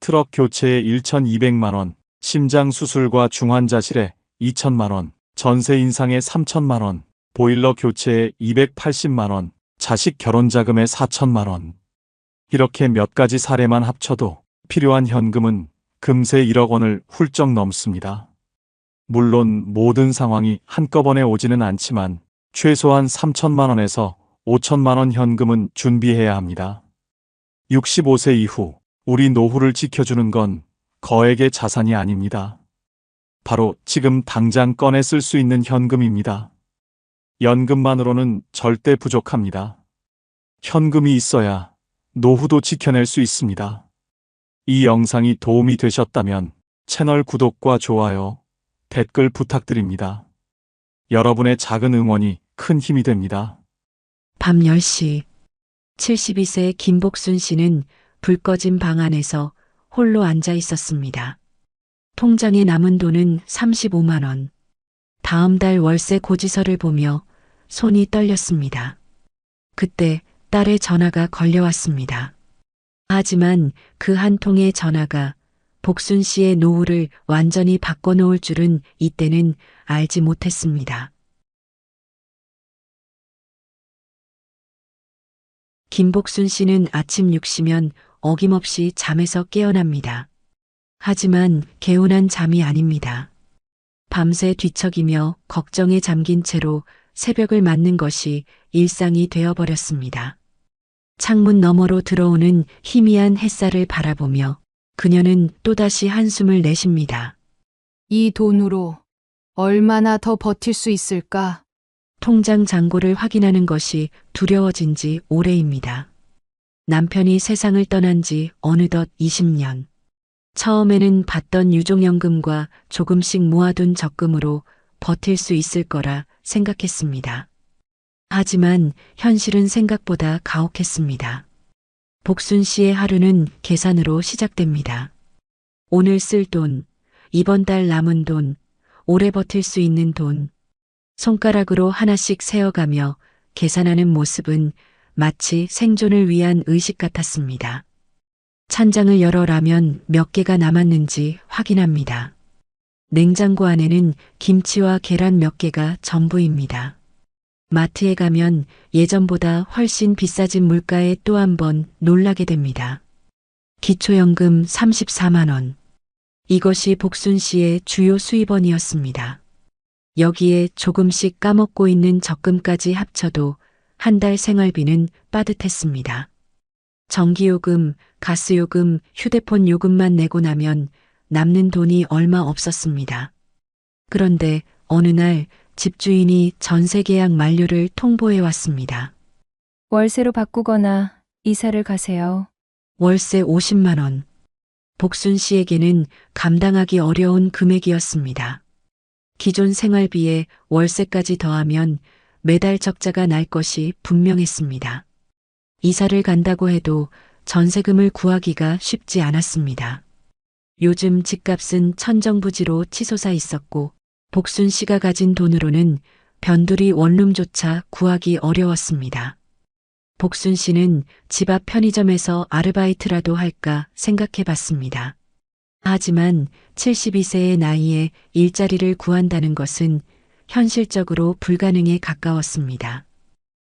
트럭 교체에 1,200만 원, 심장 수술과 중환자실에 2천만 원, 전세 인상에 3천만 원, 보일러 교체에 280만 원, 자식 결혼 자금에 4천만 원. 이렇게 몇 가지 사례만 합쳐도 필요한 현금은 금세 1억 원을 훌쩍 넘습니다. 물론 모든 상황이 한꺼번에 오지는 않지만 최소한 3천만 원에서 5천만 원 현금은 준비해야 합니다. 65세 이후 우리 노후를 지켜주는 건 거액의 자산이 아닙니다. 바로 지금 당장 꺼내 쓸 수 있는 현금입니다. 연금만으로는 절대 부족합니다. 현금이 있어야 노후도 지켜낼 수 있습니다. 이 영상이 도움이 되셨다면 채널 구독과 좋아요, 댓글 부탁드립니다. 여러분의 작은 응원이 큰 힘이 됩니다. 밤 10시 72세 김복순 씨는 불 꺼진 방 안에서 홀로 앉아 있었습니다. 통장에 남은 돈은 35만 원. 다음 달 월세 고지서를 보며 손이 떨렸습니다. 그때 딸의 전화가 걸려왔습니다. 하지만 그 한 통의 전화가 복순 씨의 노후를 완전히 바꿔놓을 줄은 이때는 알지 못했습니다. 김복순 씨는 아침 6시면 어김없이 잠에서 깨어납니다. 하지만 개운한 잠이 아닙니다. 밤새 뒤척이며 걱정에 잠긴 채로 새벽을 맞는 것이 일상이 되어버렸습니다. 창문 너머로 들어오는 희미한 햇살을 바라보며 그녀는 또다시 한숨을 내쉽니다. 이 돈으로 얼마나 더 버틸 수 있을까? 통장 잔고를 확인하는 것이 두려워진 지 오래입니다. 남편이 세상을 떠난 지 어느덧 20년. 처음에는 받던 유족연금과 조금씩 모아둔 적금으로 버틸 수 있을 거라 생각했습니다. 하지만 현실은 생각보다 가혹했습니다. 복순 씨의 하루는 계산으로 시작됩니다. 오늘 쓸 돈, 이번 달 남은 돈, 오래 버틸 수 있는 돈. 손가락으로 하나씩 세어가며 계산하는 모습은 마치 생존을 위한 의식 같았습니다. 찬장을 열어 라면 몇 개가 남았는지 확인합니다. 냉장고 안에는 김치와 계란 몇 개가 전부입니다. 마트에 가면 예전보다 훨씬 비싸진 물가에 또 한 번 놀라게 됩니다. 기초연금 34만 원. 이것이 복순 씨의 주요 수입원이었습니다. 여기에 조금씩 까먹고 있는 적금까지 합쳐도 한 달 생활비는 빠듯했습니다. 전기요금, 가스요금, 휴대폰 요금만 내고 나면 남는 돈이 얼마 없었습니다. 그런데 어느 날 집주인이 전세 계약 만료를 통보해 왔습니다. 월세로 바꾸거나 이사를 가세요. 월세 50만 원. 복순 씨에게는 감당하기 어려운 금액이었습니다. 기존 생활비에 월세까지 더하면 매달 적자가 날 것이 분명했습니다. 이사를 간다고 해도 전세금을 구하기가 쉽지 않았습니다. 요즘 집값은 천정부지로 치솟아 있었고 복순 씨가 가진 돈으로는 변두리 원룸조차 구하기 어려웠습니다. 복순 씨는 집 앞 편의점에서 아르바이트라도 할까 생각해 봤습니다. 하지만 72세의 나이에 일자리를 구한다는 것은 현실적으로 불가능에 가까웠습니다.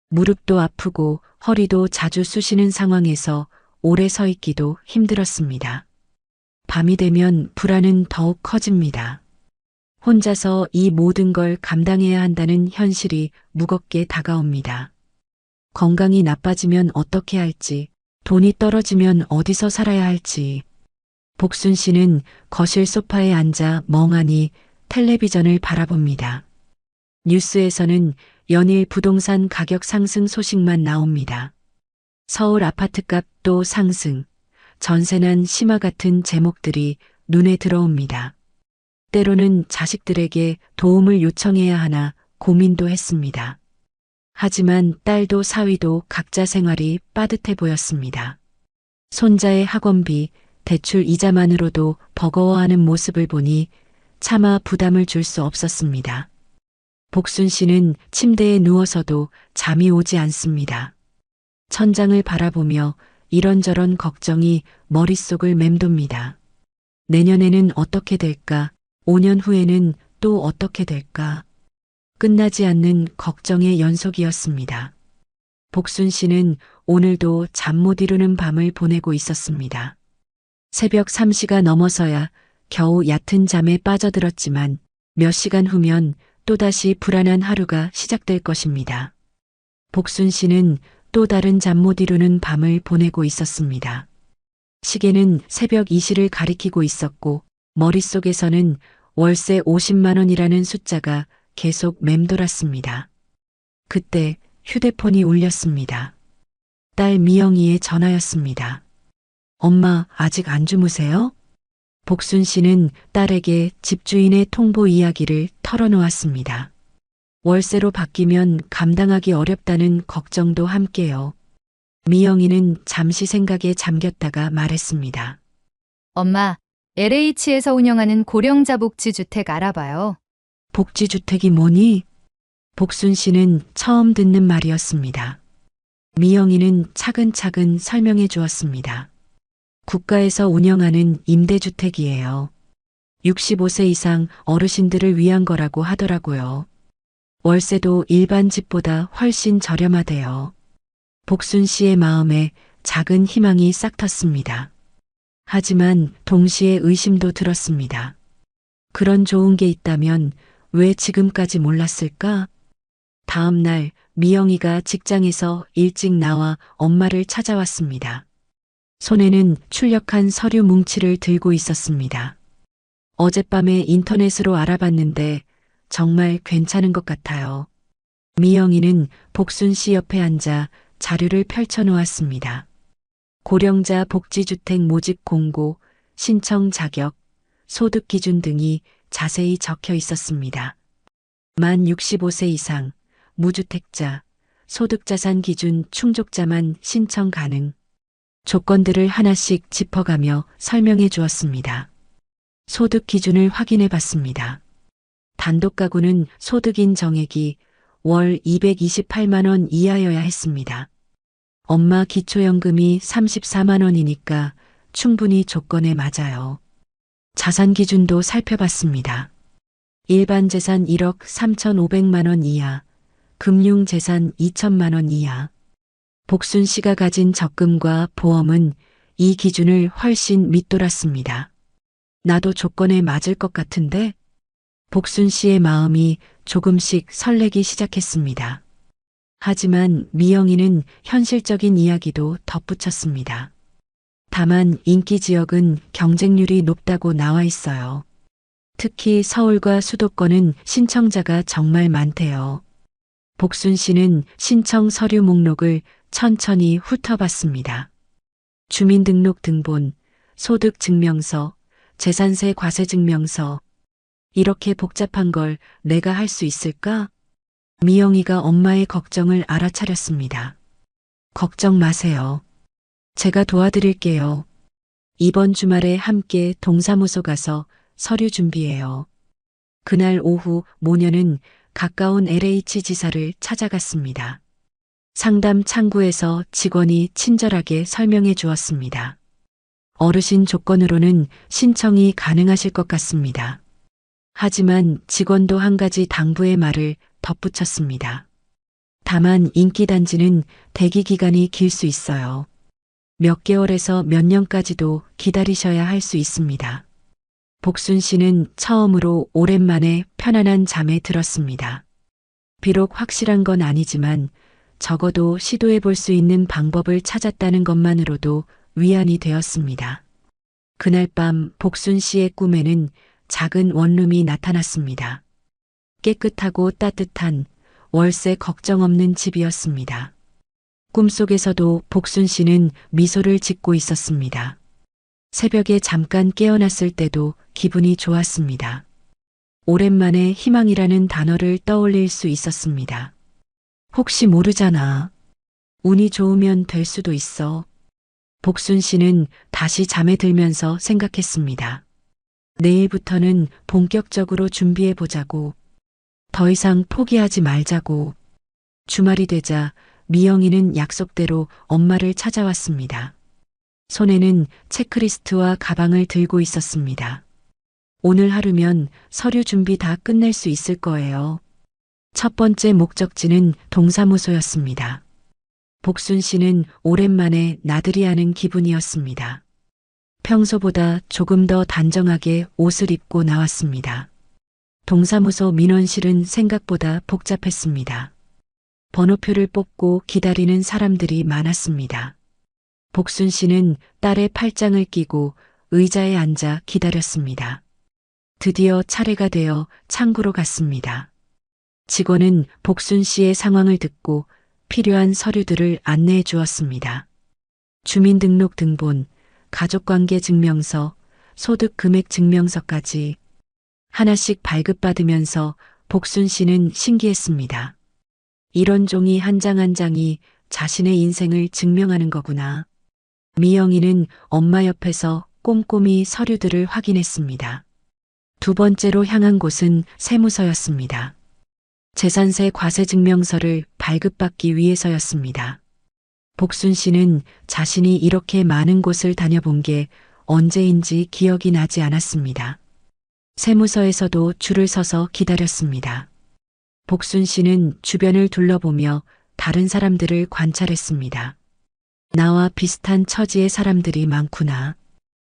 무릎도 아프고 허리도 자주 쑤시는 상황에서 오래 서 있기도 힘들었습니다. 밤이 되면 불안은 더욱 커집니다. 혼자서 이 모든 걸 감당해야 한다는 현실이 무겁게 다가옵니다. 건강이 나빠지면 어떻게 할지, 돈이 떨어지면 어디서 살아야 할지. 복순 씨는 거실 소파에 앉아 멍하니 텔레비전을 바라봅니다. 뉴스에서는 연일 부동산 가격 상승 소식만 나옵니다. 서울 아파트값 또 상승, 전세난 심화 같은 제목들이 눈에 들어옵니다. 때로는 자식들에게 도움을 요청해야 하나 고민도 했습니다. 하지만 딸도 사위도 각자 생활이 빠듯해 보였습니다. 손자의 학원비, 대출 이자만으로도 버거워하는 모습을 보니 차마 부담을 줄 수 없었습니다. 복순 씨는 침대에 누워서도 잠이 오지 않습니다. 천장을 바라보며 이런저런 걱정이 머릿속을 맴돕니다. 내년에는 어떻게 될까? 5년 후에는 또 어떻게 될까? 끝나지 않는 걱정의 연속이었습니다. 복순 씨는 오늘도 잠 못 이루는 밤을 보내고 있었습니다. 새벽 3시가 넘어서야 겨우 얕은 잠에 빠져들었지만 몇 시간 후면 또다시 불안한 하루가 시작될 것입니다. 복순 씨는 또 다른 잠 못 이루는 밤을 보내고 있었습니다. 시계는 새벽 2시를 가리키고 있었고 머릿속에서는 월세 50만 원이라는 숫자가 계속 맴돌았습니다. 그때 휴대폰이 울렸습니다. 딸 미영이의 전화였습니다. 엄마, 아직 안 주무세요? 복순 씨는 딸에게 집주인의 통보 이야기를 털어놓았습니다. 월세로 바뀌면 감당하기 어렵다는 걱정도 함께요. 미영이는 잠시 생각에 잠겼다가 말했습니다. 엄마, LH에서 운영하는 고령자 복지주택 알아봐요. 복지주택이 뭐니? 복순 씨는 처음 듣는 말이었습니다. 미영이는 차근차근 설명해 주었습니다. 국가에서 운영하는 임대주택이에요. 65세 이상 어르신들을 위한 거라고 하더라고요. 월세도 일반 집보다 훨씬 저렴하대요. 복순 씨의 마음에 작은 희망이 싹 텄습니다. 하지만 동시에 의심도 들었습니다. 그런 좋은 게 있다면 왜 지금까지 몰랐을까? 다음 날 미영이가 직장에서 일찍 나와 엄마를 찾아왔습니다. 손에는 출력한 서류 뭉치를 들고 있었습니다. 어젯밤에 인터넷으로 알아봤는데 정말 괜찮은 것 같아요. 미영이는 복순 씨 옆에 앉아 자료를 펼쳐놓았습니다. 고령자 복지주택 모집 공고, 신청 자격, 소득 기준 등이 자세히 적혀 있었습니다. 만 65세 이상, 무주택자, 소득자산 기준 충족자만 신청 가능. 조건들을 하나씩 짚어가며 설명해 주었습니다. 소득 기준을 확인해 봤습니다. 단독 가구는 소득인 정액이 월 228만 원 이하여야 했습니다. 엄마 기초연금이 34만 원이니까 충분히 조건에 맞아요. 자산 기준도 살펴봤습니다. 일반 재산 1억 3,500만 원 이하, 금융 재산 2천만 원 이하. 복순 씨가 가진 적금과 보험은 이 기준을 훨씬 밑돌았습니다. 나도 조건에 맞을 것 같은데? 복순 씨의 마음이 조금씩 설레기 시작했습니다. 하지만 미영이는 현실적인 이야기도 덧붙였습니다. 다만 인기 지역은 경쟁률이 높다고 나와 있어요. 특히 서울과 수도권은 신청자가 정말 많대요. 복순 씨는 신청 서류 목록을 천천히 훑어봤습니다. 주민등록 등본, 소득증명서, 재산세 과세증명서. 이렇게 복잡한 걸 내가 할 수 있을까? 미영이가 엄마의 걱정을 알아차렸습니다. 걱정 마세요. 제가 도와드릴게요. 이번 주말에 함께 동사무소 가서 서류 준비해요. 그날 오후 모녀는 가까운 LH 지사를 찾아갔습니다. 상담 창구에서 직원이 친절하게 설명해 주었습니다. 어르신 조건으로는 신청이 가능하실 것 같습니다. 하지만 직원도 한 가지 당부의 말을 덧붙였습니다. 다만 인기 단지는 대기 기간이 길 수 있어요. 몇 개월에서 몇 년까지도 기다리셔야 할 수 있습니다. 복순 씨는 처음으로 오랜만에 편안한 잠에 들었습니다. 비록 확실한 건 아니지만 적어도 시도해 볼 수 있는 방법을 찾았다는 것만으로도 위안이 되었습니다. 그날 밤 복순 씨의 꿈에는 작은 원룸이 나타났습니다. 깨끗하고 따뜻한 월세 걱정 없는 집이었습니다. 꿈속에서도 복순 씨는 미소를 짓고 있었습니다. 새벽에 잠깐 깨어났을 때도 기분이 좋았습니다. 오랜만에 희망이라는 단어를 떠올릴 수 있었습니다. 혹시 모르잖아. 운이 좋으면 될 수도 있어. 복순 씨는 다시 잠에 들면서 생각했습니다. 내일부터는 본격적으로 준비해 보자고. 더 이상 포기하지 말자고. 주말이 되자 미영이는 약속대로 엄마를 찾아왔습니다. 손에는 체크리스트와 가방을 들고 있었습니다. 오늘 하루면 서류 준비 다 끝낼 수 있을 거예요. 첫 번째 목적지는 동사무소였습니다. 복순 씨는 오랜만에 나들이 하는 기분이었습니다. 평소보다 조금 더 단정하게 옷을 입고 나왔습니다. 동사무소 민원실은 생각보다 복잡했습니다. 번호표를 뽑고 기다리는 사람들이 많았습니다. 복순 씨는 딸의 팔짱을 끼고 의자에 앉아 기다렸습니다. 드디어 차례가 되어 창구로 갔습니다. 직원은 복순 씨의 상황을 듣고 필요한 서류들을 안내해 주었습니다. 주민등록 등본, 가족관계 증명서, 소득 금액 증명서까지 하나씩 발급받으면서 복순 씨는 신기했습니다. 이런 종이 한 장 한 장이 자신의 인생을 증명하는 거구나. 미영이는 엄마 옆에서 꼼꼼히 서류들을 확인했습니다. 두 번째로 향한 곳은 세무서였습니다. 재산세 과세 증명서를 발급받기 위해서였습니다. 복순 씨는 자신이 이렇게 많은 곳을 다녀본 게 언제인지 기억이 나지 않았습니다. 세무서에서도 줄을 서서 기다렸습니다. 복순 씨는 주변을 둘러보며 다른 사람들을 관찰했습니다. 나와 비슷한 처지의 사람들이 많구나.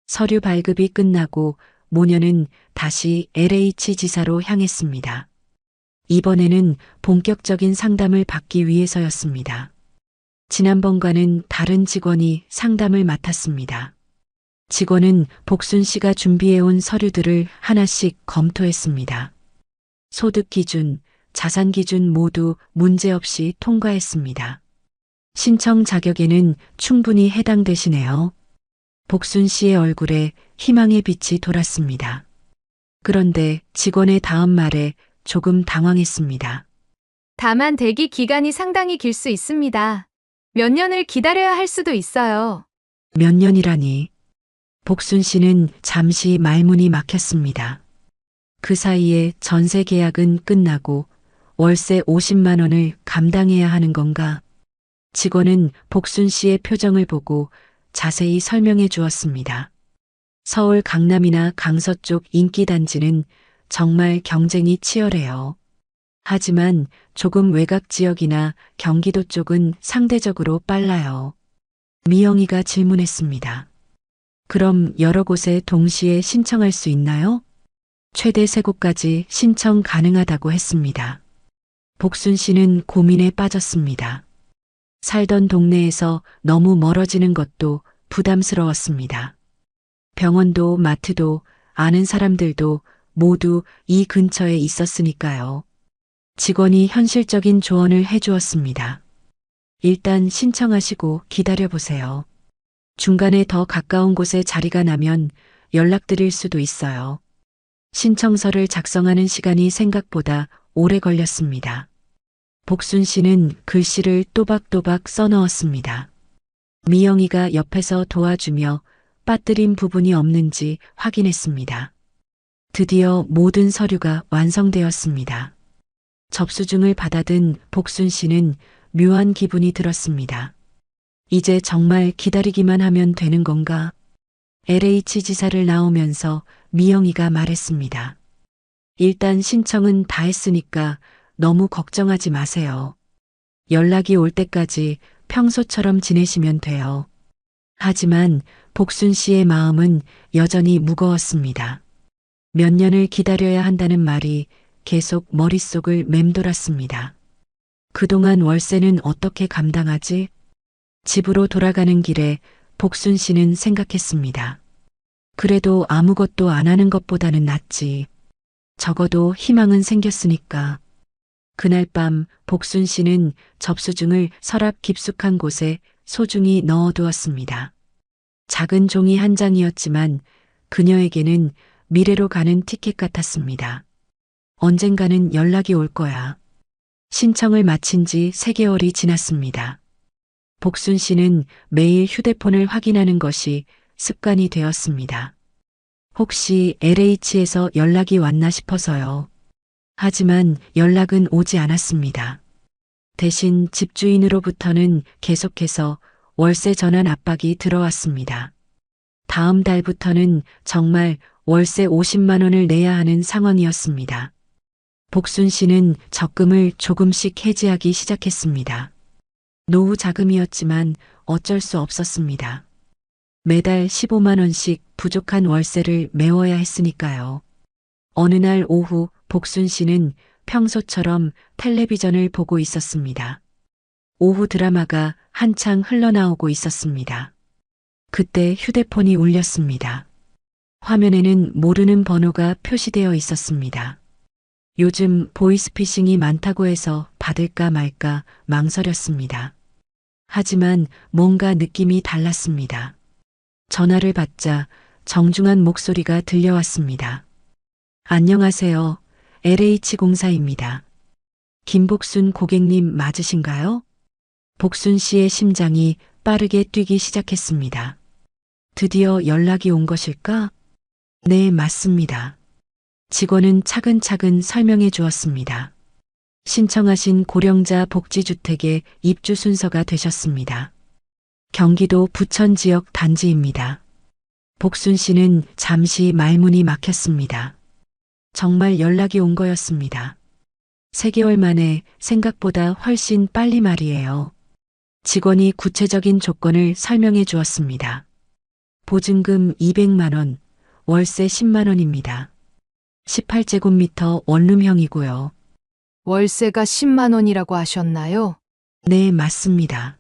서류 발급이 끝나고 모녀는 다시 LH 지사로 향했습니다. 이번에는 본격적인 상담을 받기 위해서였습니다. 지난번과는 다른 직원이 상담을 맡았습니다. 직원은 복순 씨가 준비해온 서류들을 하나씩 검토했습니다. 소득 기준, 자산 기준 모두 문제없이 통과했습니다. 신청 자격에는 충분히 해당되시네요. 복순 씨의 얼굴에 희망의 빛이 돌았습니다. 그런데 직원의 다음 말에 조금 당황했습니다. 다만 대기 기간이 상당히 길 수 있습니다. 몇 년을 기다려야 할 수도 있어요. 몇 년이라니. 복순 씨는 잠시 말문이 막혔습니다. 그 사이에 전세 계약은 끝나고 월세 50만 원을 감당해야 하는 건가? 직원은 복순 씨의 표정을 보고 자세히 설명해 주었습니다. 서울 강남이나 강서쪽 인기단지는 정말 경쟁이 치열해요. 하지만 조금 외곽 지역이나 경기도 쪽은 상대적으로 빨라요. 미영이가 질문했습니다. 그럼 여러 곳에 동시에 신청할 수 있나요? 최대 3곳까지 신청 가능하다고 했습니다. 복순 씨는 고민에 빠졌습니다. 살던 동네에서 너무 멀어지는 것도 부담스러웠습니다. 병원도 마트도 아는 사람들도 모두 이 근처에 있었으니까요. 직원이 현실적인 조언을 해주었습니다. 일단 신청하시고 기다려보세요. 중간에 더 가까운 곳에 자리가 나면 연락드릴 수도 있어요. 신청서를 작성하는 시간이 생각보다 오래 걸렸습니다. 복순 씨는 글씨를 또박또박 써넣었습니다. 미영이가 옆에서 도와주며 빠뜨린 부분이 없는지 확인했습니다. 드디어 모든 서류가 완성되었습니다. 접수증을 받아든 복순 씨는 묘한 기분이 들었습니다. 이제 정말 기다리기만 하면 되는 건가? LH 지사를 나오면서 미영이가 말했습니다. 일단 신청은 다 했으니까 너무 걱정하지 마세요. 연락이 올 때까지 평소처럼 지내시면 돼요. 하지만 복순 씨의 마음은 여전히 무거웠습니다. 몇 년을 기다려야 한다는 말이 계속 머릿속을 맴돌았습니다. 그동안 월세는 어떻게 감당하지? 집으로 돌아가는 길에 복순 씨는 생각했습니다. 그래도 아무것도 안 하는 것보다는 낫지. 적어도 희망은 생겼으니까. 그날 밤 복순 씨는 접수증을 서랍 깊숙한 곳에 소중히 넣어두었습니다. 작은 종이 한 장이었지만 그녀에게는 미래로 가는 티켓 같았습니다. 언젠가는 연락이 올 거야. 신청을 마친 지 3개월이 지났습니다. 복순 씨는 매일 휴대폰을 확인하는 것이 습관이 되었습니다. 혹시 LH에서 연락이 왔나 싶어서요. 하지만 연락은 오지 않았습니다. 대신 집주인으로부터는 계속해서 월세 전환 압박이 들어왔습니다. 다음 달부터는 정말 월세 50만 원을 내야 하는 상황이었습니다. 복순 씨는 적금을 조금씩 해지하기 시작했습니다. 노후 자금이었지만 어쩔 수 없었습니다. 매달 15만 원씩 부족한 월세를 메워야 했으니까요. 어느 날 오후 복순 씨는 평소처럼 텔레비전을 보고 있었습니다. 오후 드라마가 한창 흘러나오고 있었습니다. 그때 휴대폰이 울렸습니다. 화면에는 모르는 번호가 표시되어 있었습니다. 요즘 보이스피싱이 많다고 해서 받을까 말까 망설였습니다. 하지만 뭔가 느낌이 달랐습니다. 전화를 받자 정중한 목소리가 들려왔습니다. 안녕하세요. LH공사입니다. 김복순 고객님 맞으신가요? 복순 씨의 심장이 빠르게 뛰기 시작했습니다. 드디어 연락이 온 것일까? 네, 맞습니다. 직원은 차근차근 설명해 주었습니다. 신청하신 고령자 복지주택의 입주 순서가 되셨습니다. 경기도 부천 지역 단지입니다. 복순 씨는 잠시 말문이 막혔습니다. 정말 연락이 온 거였습니다. 3개월 만에 생각보다 훨씬 빨리 말이에요. 직원이 구체적인 조건을 설명해 주었습니다. 보증금 200만 원, 월세 10만 원입니다. 18제곱미터 원룸형이고요. 월세가 10만 원이라고 하셨나요? 네, 맞습니다.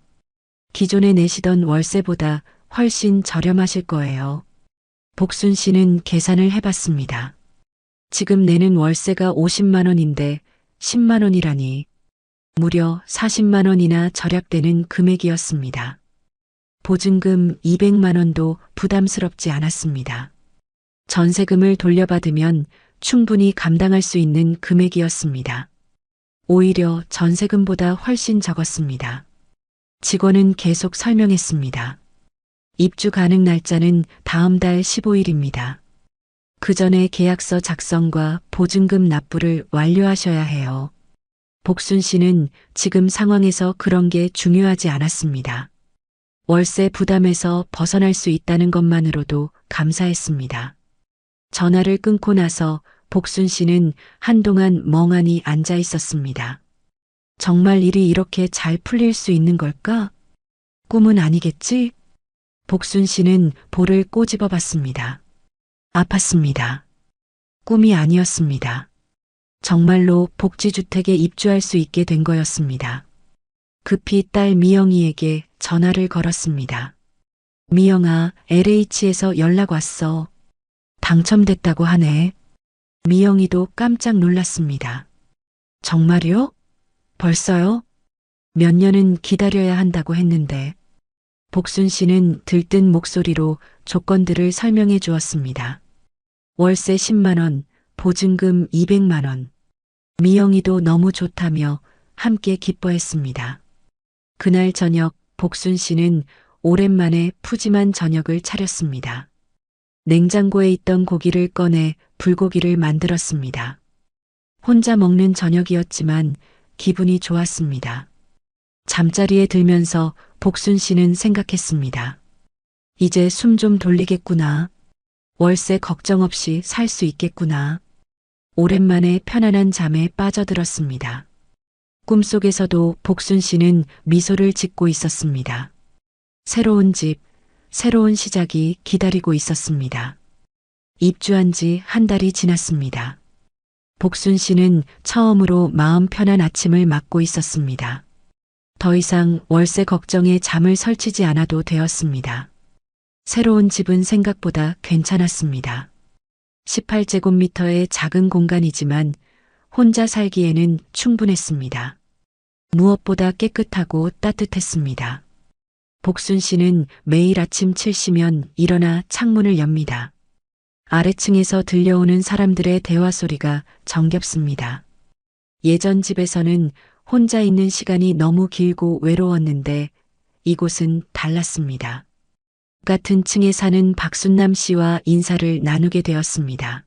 기존에 내시던 월세보다 훨씬 저렴하실 거예요. 복순 씨는 계산을 해봤습니다. 지금 내는 월세가 50만 원인데 10만 원이라니 무려 40만 원이나 절약되는 금액이었습니다. 보증금 200만 원도 부담스럽지 않았습니다. 전세금을 돌려받으면 충분히 감당할 수 있는 금액이었습니다. 오히려 전세금보다 훨씬 적었습니다. 직원은 계속 설명했습니다. 입주 가능 날짜는 다음 달 15일입니다. 그 전에 계약서 작성과 보증금 납부를 완료하셔야 해요. 복순 씨는 지금 상황에서 그런 게 중요하지 않았습니다. 월세 부담에서 벗어날 수 있다는 것만으로도 감사했습니다. 전화를 끊고 나서 복순 씨는 한동안 멍하니 앉아 있었습니다. 정말 일이 이렇게 잘 풀릴 수 있는 걸까? 꿈은 아니겠지? 복순 씨는 볼을 꼬집어 봤습니다. 아팠습니다. 꿈이 아니었습니다. 정말로 복지주택에 입주할 수 있게 된 거였습니다. 급히 딸 미영이에게 전화를 걸었습니다. 미영아, LH에서 연락 왔어. 당첨됐다고 하네. 미영이도 깜짝 놀랐습니다. 정말요? 벌써요? 몇 년은 기다려야 한다고 했는데. 복순 씨는 들뜬 목소리로 조건들을 설명해 주었습니다. 월세 10만 원, 보증금 200만 원. 미영이도 너무 좋다며 함께 기뻐했습니다. 그날 저녁 복순 씨는 오랜만에 푸짐한 저녁을 차렸습니다. 냉장고에 있던 고기를 꺼내 불고기를 만들었습니다. 혼자 먹는 저녁이었지만 기분이 좋았습니다. 잠자리에 들면서 복순 씨는 생각했습니다. 이제 숨 좀 돌리겠구나. 월세 걱정 없이 살 수 있겠구나. 오랜만에 편안한 잠에 빠져들었습니다. 꿈속에서도 복순 씨는 미소를 짓고 있었습니다. 새로운 집, 새로운 시작이 기다리고 있었습니다. 입주한 지 한 달이 지났습니다. 복순 씨는 처음으로 마음 편한 아침을 맞고 있었습니다. 더 이상 월세 걱정에 잠을 설치지 않아도 되었습니다. 새로운 집은 생각보다 괜찮았습니다. 18제곱미터의 작은 공간이지만 혼자 살기에는 충분했습니다. 무엇보다 깨끗하고 따뜻했습니다. 복순 씨는 매일 아침 7시면 일어나 창문을 엽니다. 아래층에서 들려오는 사람들의 대화 소리가 정겹습니다. 예전 집에서는 혼자 있는 시간이 너무 길고 외로웠는데 이곳은 달랐습니다. 같은 층에 사는 박순남 씨와 인사를 나누게 되었습니다.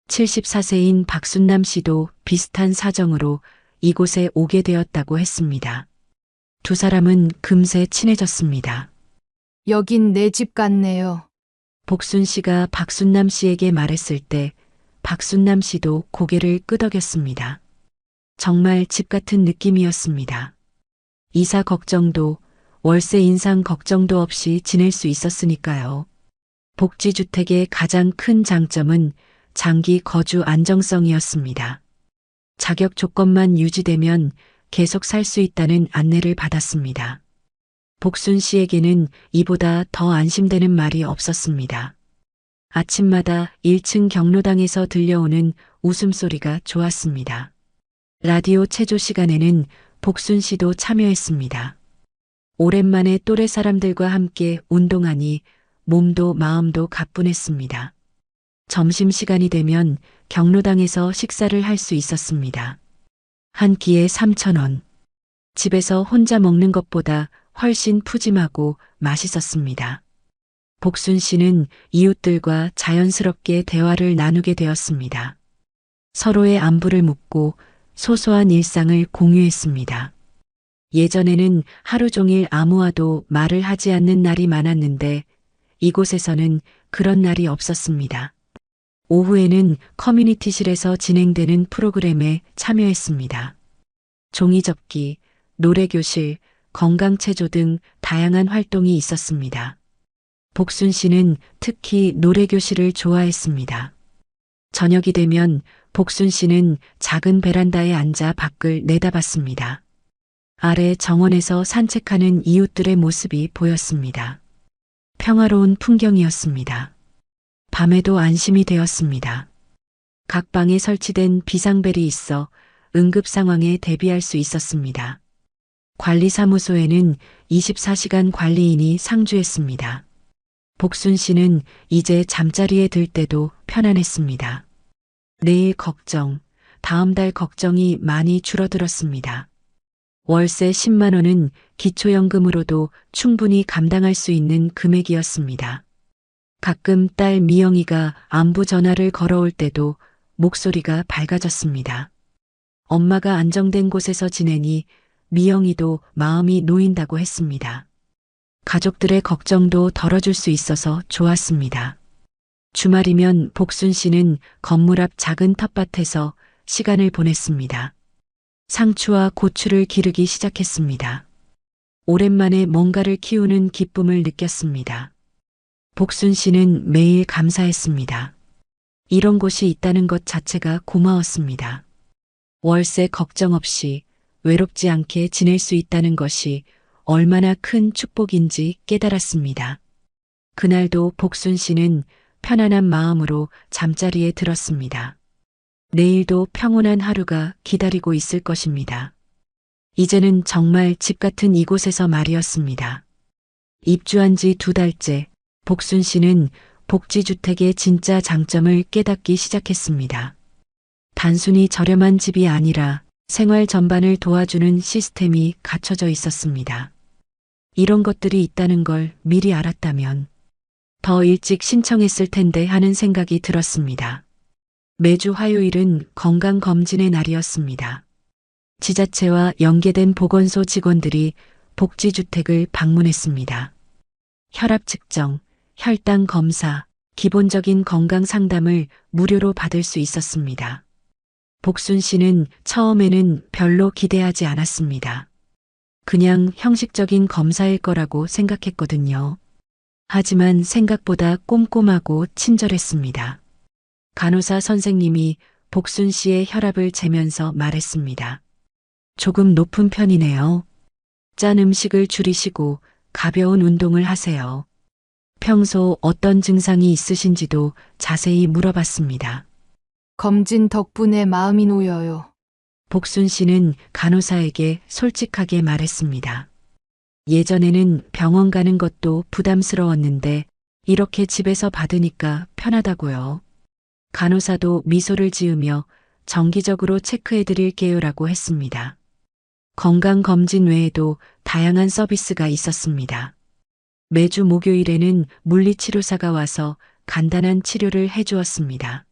74세인 박순남 씨도 비슷한 사정으로 이곳에 오게 되었다고 했습니다. 두 사람은 금세 친해졌습니다. 여긴 내 집 같네요. 복순 씨가 박순남 씨에게 말했을 때 박순남 씨도 고개를 끄덕였습니다. 정말 집 같은 느낌이었습니다. 이사 걱정도 월세 인상 걱정도 없이 지낼 수 있었으니까요. 복지주택의 가장 큰 장점은 장기 거주 안정성이었습니다. 자격 조건만 유지되면 계속 살 수 있다는 안내를 받았습니다. 복순 씨에게는 이보다 더 안심되는 말이 없었습니다. 아침마다 1층 경로당에서 들려오는 웃음소리가 좋았습니다. 라디오 체조 시간에는 복순 씨도 참여했습니다. 오랜만에 또래 사람들과 함께 운동하니 몸도 마음도 가뿐했습니다. 점심시간이 되면 경로당에서 식사를 할 수 있었습니다. 한 끼에 3,000원. 집에서 혼자 먹는 것보다 훨씬 푸짐하고 맛있었습니다. 복순 씨는 이웃들과 자연스럽게 대화를 나누게 되었습니다. 서로의 안부를 묻고 소소한 일상을 공유했습니다. 예전에는 하루 종일 아무와도 말을 하지 않는 날이 많았는데 이곳에서는 그런 날이 없었습니다. 오후에는 커뮤니티실에서 진행되는 프로그램에 참여했습니다. 종이접기, 노래교실, 건강체조 등 다양한 활동이 있었습니다. 복순 씨는 특히 노래교실을 좋아했습니다. 저녁이 되면 복순 씨는 작은 베란다에 앉아 밖을 내다봤습니다. 아래 정원에서 산책하는 이웃들의 모습이 보였습니다. 평화로운 풍경이었습니다. 밤에도 안심이 되었습니다. 각 방에 설치된 비상벨이 있어 응급 상황에 대비할 수 있었습니다. 관리사무소에는 24시간 관리인이 상주했습니다. 복순 씨는 이제 잠자리에 들 때도 편안했습니다. 내일 걱정, 다음 달 걱정이 많이 줄어들었습니다. 월세 10만 원은 기초연금으로도 충분히 감당할 수 있는 금액이었습니다. 가끔 딸 미영이가 안부 전화를 걸어올 때도 목소리가 밝아졌습니다. 엄마가 안정된 곳에서 지내니 미영이도 마음이 놓인다고 했습니다. 가족들의 걱정도 덜어줄 수 있어서 좋았습니다. 주말이면 복순 씨는 건물 앞 작은 텃밭에서 시간을 보냈습니다. 상추와 고추를 기르기 시작했습니다. 오랜만에 뭔가를 키우는 기쁨을 느꼈습니다. 복순 씨는 매일 감사했습니다. 이런 곳이 있다는 것 자체가 고마웠습니다. 월세 걱정 없이 외롭지 않게 지낼 수 있다는 것이 얼마나 큰 축복인지 깨달았습니다. 그날도 복순 씨는 편안한 마음으로 잠자리에 들었습니다. 내일도 평온한 하루가 기다리고 있을 것입니다. 이제는 정말 집 같은 이곳에서 말이었습니다. 입주한 지 2달째 복순 씨는 복지주택의 진짜 장점을 깨닫기 시작했습니다. 단순히 저렴한 집이 아니라 생활 전반을 도와주는 시스템이 갖춰져 있었습니다. 이런 것들이 있다는 걸 미리 알았다면 더 일찍 신청했을 텐데 하는 생각이 들었습니다. 매주 화요일은 건강검진의 날이었습니다. 지자체와 연계된 보건소 직원들이 복지주택을 방문했습니다. 혈압 측정, 혈당 검사, 기본적인 건강 상담을 무료로 받을 수 있었습니다. 복순 씨는 처음에는 별로 기대하지 않았습니다. 그냥 형식적인 검사일 거라고 생각했거든요. 하지만 생각보다 꼼꼼하고 친절했습니다. 간호사 선생님이 복순 씨의 혈압을 재면서 말했습니다. 조금 높은 편이네요. 짠 음식을 줄이시고 가벼운 운동을 하세요. 평소 어떤 증상이 있으신지도 자세히 물어봤습니다. 검진 덕분에 마음이 놓여요. 복순 씨는 간호사에게 솔직하게 말했습니다. 예전에는 병원 가는 것도 부담스러웠는데 이렇게 집에서 받으니까 편하다고요. 간호사도 미소를 지으며 정기적으로 체크해 드릴게요라고 했습니다. 건강검진 외에도 다양한 서비스가 있었습니다. 매주 목요일에는 물리치료사가 와서 간단한 치료를 해주었습니다.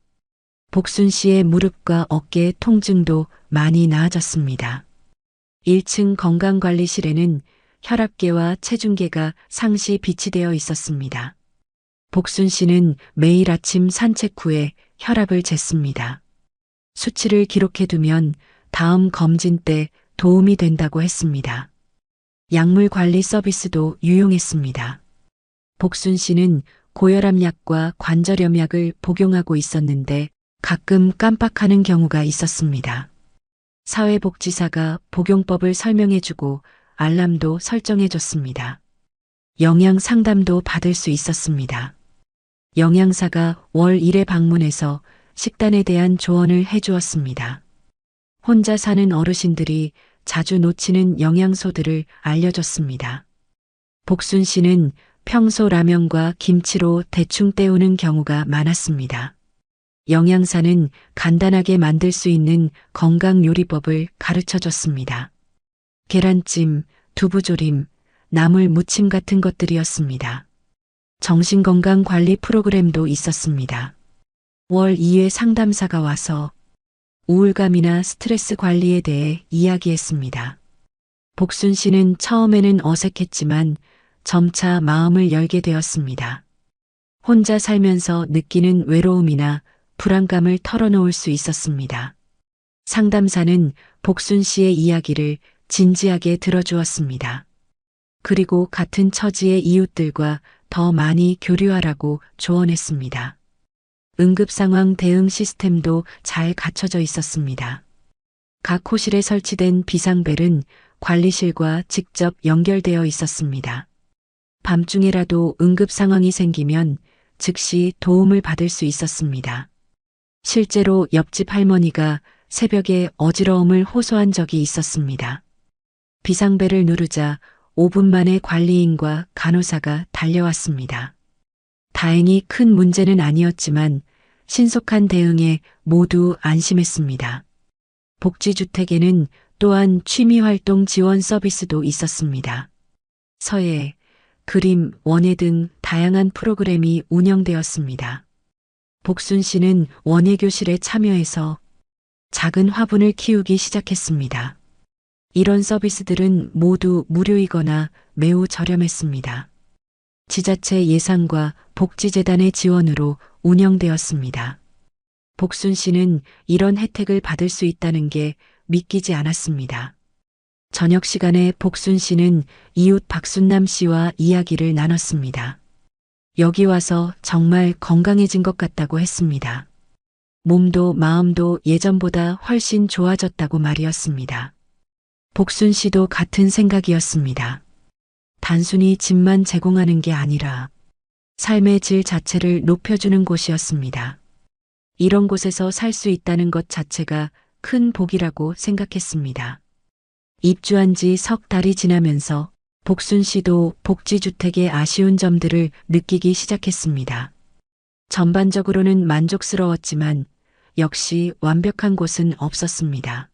복순 씨의 무릎과 어깨 통증도 많이 나아졌습니다. 1층 건강관리실에는 혈압계와 체중계가 상시 비치되어 있었습니다. 복순 씨는 매일 아침 산책 후에 혈압을 쟀습니다. 수치를 기록해 두면 다음 검진 때 도움이 된다고 했습니다. 약물 관리 서비스도 유용했습니다. 복순 씨는 고혈압약과 관절염약을 복용하고 있었는데 가끔 깜빡하는 경우가 있었습니다. 사회복지사가 복용법을 설명해주고 알람도 설정해줬습니다. 영양 상담도 받을 수 있었습니다. 영양사가 월 1회 방문해서 식단에 대한 조언을 해주었습니다. 혼자 사는 어르신들이 자주 놓치는 영양소들을 알려줬습니다. 복순 씨는 평소 라면과 김치로 대충 때우는 경우가 많았습니다. 영양사는 간단하게 만들 수 있는 건강 요리법을 가르쳐 줬습니다. 계란찜, 두부조림, 나물 무침 같은 것들이었습니다. 정신건강 관리 프로그램도 있었습니다. 월 2회 상담사가 와서 우울감이나 스트레스 관리에 대해 이야기했습니다. 복순 씨는 처음에는 어색했지만 점차 마음을 열게 되었습니다. 혼자 살면서 느끼는 외로움이나 불안감을 털어놓을 수 있었습니다. 상담사는 복순 씨의 이야기를 진지하게 들어주었습니다. 그리고 같은 처지의 이웃들과 더 많이 교류하라고 조언했습니다. 응급상황 대응 시스템도 잘 갖춰져 있었습니다. 각 호실에 설치된 비상벨은 관리실과 직접 연결되어 있었습니다. 밤중에라도 응급상황이 생기면 즉시 도움을 받을 수 있었습니다. 실제로 옆집 할머니가 새벽에 어지러움을 호소한 적이 있었습니다. 비상벨을 누르자 5분 만에 관리인과 간호사가 달려왔습니다. 다행히 큰 문제는 아니었지만 신속한 대응에 모두 안심했습니다. 복지주택에는 또한 취미활동 지원 서비스도 있었습니다. 서예, 그림, 원예 등 다양한 프로그램이 운영되었습니다. 복순 씨는 원예교실에 참여해서 작은 화분을 키우기 시작했습니다. 이런 서비스들은 모두 무료이거나 매우 저렴했습니다. 지자체 예산과 복지재단의 지원으로 운영되었습니다. 복순 씨는 이런 혜택을 받을 수 있다는 게 믿기지 않았습니다. 저녁 시간에 복순 씨는 이웃 박순남 씨와 이야기를 나눴습니다. 여기 와서 정말 건강해진 것 같다고 했습니다. 몸도 마음도 예전보다 훨씬 좋아졌다고 말이었습니다. 복순 씨도 같은 생각이었습니다. 단순히 집만 제공하는 게 아니라 삶의 질 자체를 높여주는 곳이었습니다. 이런 곳에서 살 수 있다는 것 자체가 큰 복이라고 생각했습니다. 입주한 지 석 달이 지나면서 복순 씨도 복지주택의 아쉬운 점들을 느끼기 시작했습니다. 전반적으로는 만족스러웠지만 역시 완벽한 곳은 없었습니다.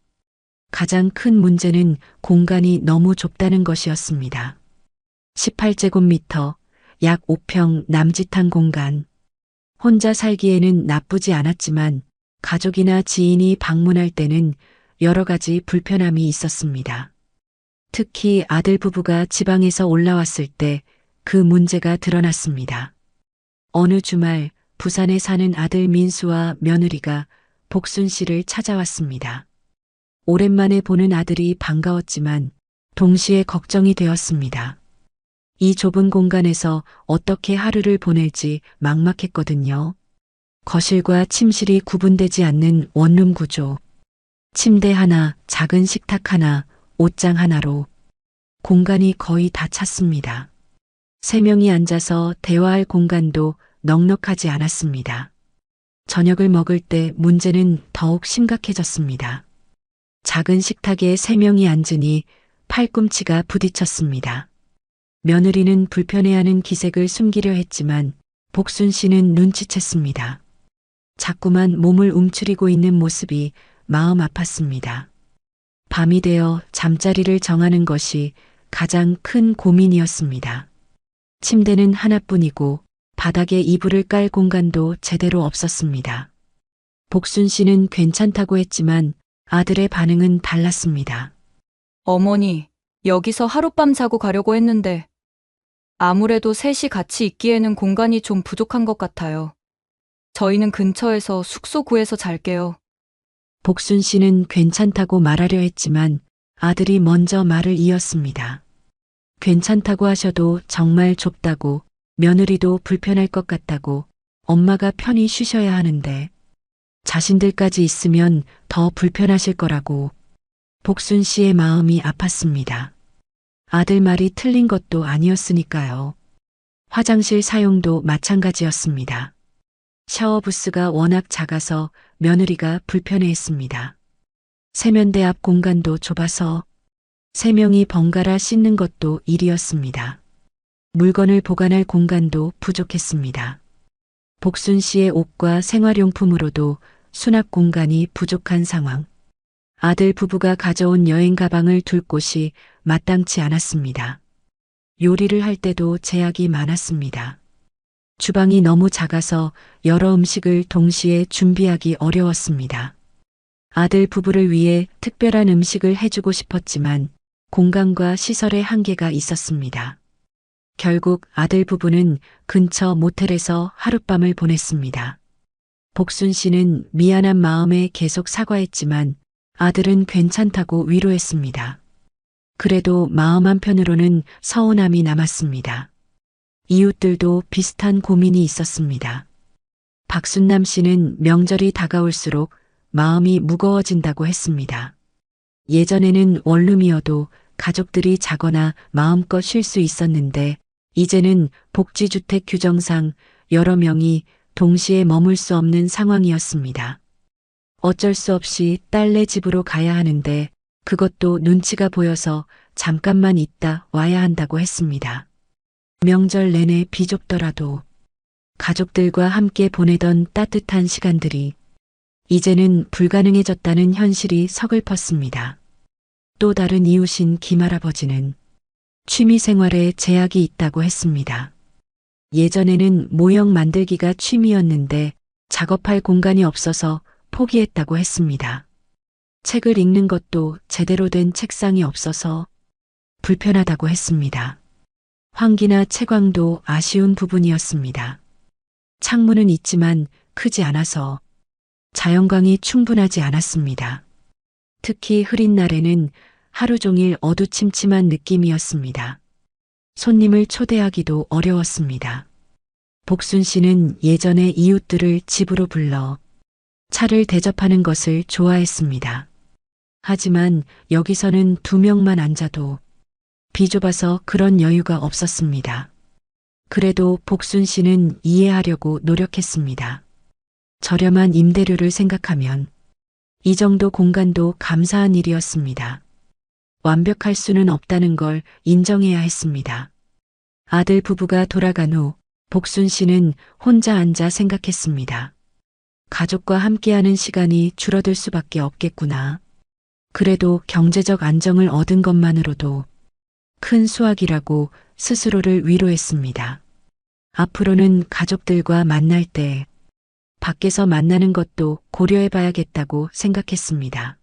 가장 큰 문제는 공간이 너무 좁다는 것이었습니다. 18제곱미터, 약 5평 남짓한 공간. 혼자 살기에는 나쁘지 않았지만 가족이나 지인이 방문할 때는 여러 가지 불편함이 있었습니다. 특히 아들 부부가 지방에서 올라왔을 때 그 문제가 드러났습니다. 어느 주말 부산에 사는 아들 민수와 며느리가 복순 씨를 찾아왔습니다. 오랜만에 보는 아들이 반가웠지만 동시에 걱정이 되었습니다. 이 좁은 공간에서 어떻게 하루를 보낼지 막막했거든요. 거실과 침실이 구분되지 않는 원룸 구조. 침대 하나, 작은 식탁 하나, 옷장 하나로 공간이 거의 다 찼습니다. 세 명이 앉아서 대화할 공간도 넉넉하지 않았습니다. 저녁을 먹을 때 문제는 더욱 심각해졌습니다. 작은 식탁에 세 명이 앉으니 팔꿈치가 부딪혔습니다. 며느리는 불편해하는 기색을 숨기려 했지만 복순 씨는 눈치챘습니다. 자꾸만 몸을 움츠리고 있는 모습이 마음 아팠습니다. 밤이 되어 잠자리를 정하는 것이 가장 큰 고민이었습니다. 침대는 하나뿐이고 바닥에 이불을 깔 공간도 제대로 없었습니다. 복순 씨는 괜찮다고 했지만 아들의 반응은 달랐습니다. 어머니, 여기서 하룻밤 자고 가려고 했는데 아무래도 셋이 같이 있기에는 공간이 좀 부족한 것 같아요. 저희는 근처에서 숙소 구해서 잘게요. 복순 씨는 괜찮다고 말하려 했지만 아들이 먼저 말을 이었습니다. 괜찮다고 하셔도 정말 좁다고, 며느리도 불편할 것 같다고, 엄마가 편히 쉬셔야 하는데 자신들까지 있으면 더 불편하실 거라고. 복순 씨의 마음이 아팠습니다. 아들 말이 틀린 것도 아니었으니까요. 화장실 사용도 마찬가지였습니다. 샤워 부스가 워낙 작아서 며느리가 불편해했습니다. 세면대 앞 공간도 좁아서 세 명이 번갈아 씻는 것도 일이었습니다. 물건을 보관할 공간도 부족했습니다. 복순 씨의 옷과 생활용품으로도 수납 공간이 부족한 상황. 아들 부부가 가져온 여행 가방을 둘 곳이 마땅치 않았습니다. 요리를 할 때도 제약이 많았습니다. 주방이 너무 작아서 여러 음식을 동시에 준비하기 어려웠습니다. 아들 부부를 위해 특별한 음식을 해주고 싶었지만 공간과 시설의 한계가 있었습니다. 결국 아들 부부는 근처 모텔에서 하룻밤을 보냈습니다. 복순 씨는 미안한 마음에 계속 사과했지만 아들은 괜찮다고 위로했습니다. 그래도 마음 한편으로는 서운함이 남았습니다. 이웃들도 비슷한 고민이 있었습니다. 박순남 씨는 명절이 다가올수록 마음이 무거워진다고 했습니다. 예전에는 원룸이어도 가족들이 자거나 마음껏 쉴 수 있었는데 이제는 복지주택 규정상 여러 명이 동시에 머물 수 없는 상황이었습니다. 어쩔 수 없이 딸네 집으로 가야 하는데 그것도 눈치가 보여서 잠깐만 있다 와야 한다고 했습니다. 명절 내내 비좁더라도 가족들과 함께 보내던 따뜻한 시간들이 이제는 불가능해졌다는 현실이 서글펐습니다. 또 다른 이웃인 김할아버지는 취미 생활에 제약이 있다고 했습니다. 예전에는 모형 만들기가 취미였는데 작업할 공간이 없어서 포기했다고 했습니다. 책을 읽는 것도 제대로 된 책상이 없어서 불편하다고 했습니다. 환기나 채광도 아쉬운 부분이었습니다. 창문은 있지만 크지 않아서 자연광이 충분하지 않았습니다. 특히 흐린 날에는 하루 종일 어두침침한 느낌이었습니다. 손님을 초대하기도 어려웠습니다. 복순 씨는 예전에 이웃들을 집으로 불러 차를 대접하는 것을 좋아했습니다. 하지만 여기서는 2명만 앉아도 비좁아서 그런 여유가 없었습니다. 그래도 복순 씨는 이해하려고 노력했습니다. 저렴한 임대료를 생각하면 이 정도 공간도 감사한 일이었습니다. 완벽할 수는 없다는 걸 인정해야 했습니다. 아들 부부가 돌아간 후 복순 씨는 혼자 앉아 생각했습니다. 가족과 함께하는 시간이 줄어들 수밖에 없겠구나. 그래도 경제적 안정을 얻은 것만으로도 큰 수확이라고 스스로를 위로했습니다. 앞으로는 가족들과 만날 때 밖에서 만나는 것도 고려해봐야겠다고 생각했습니다.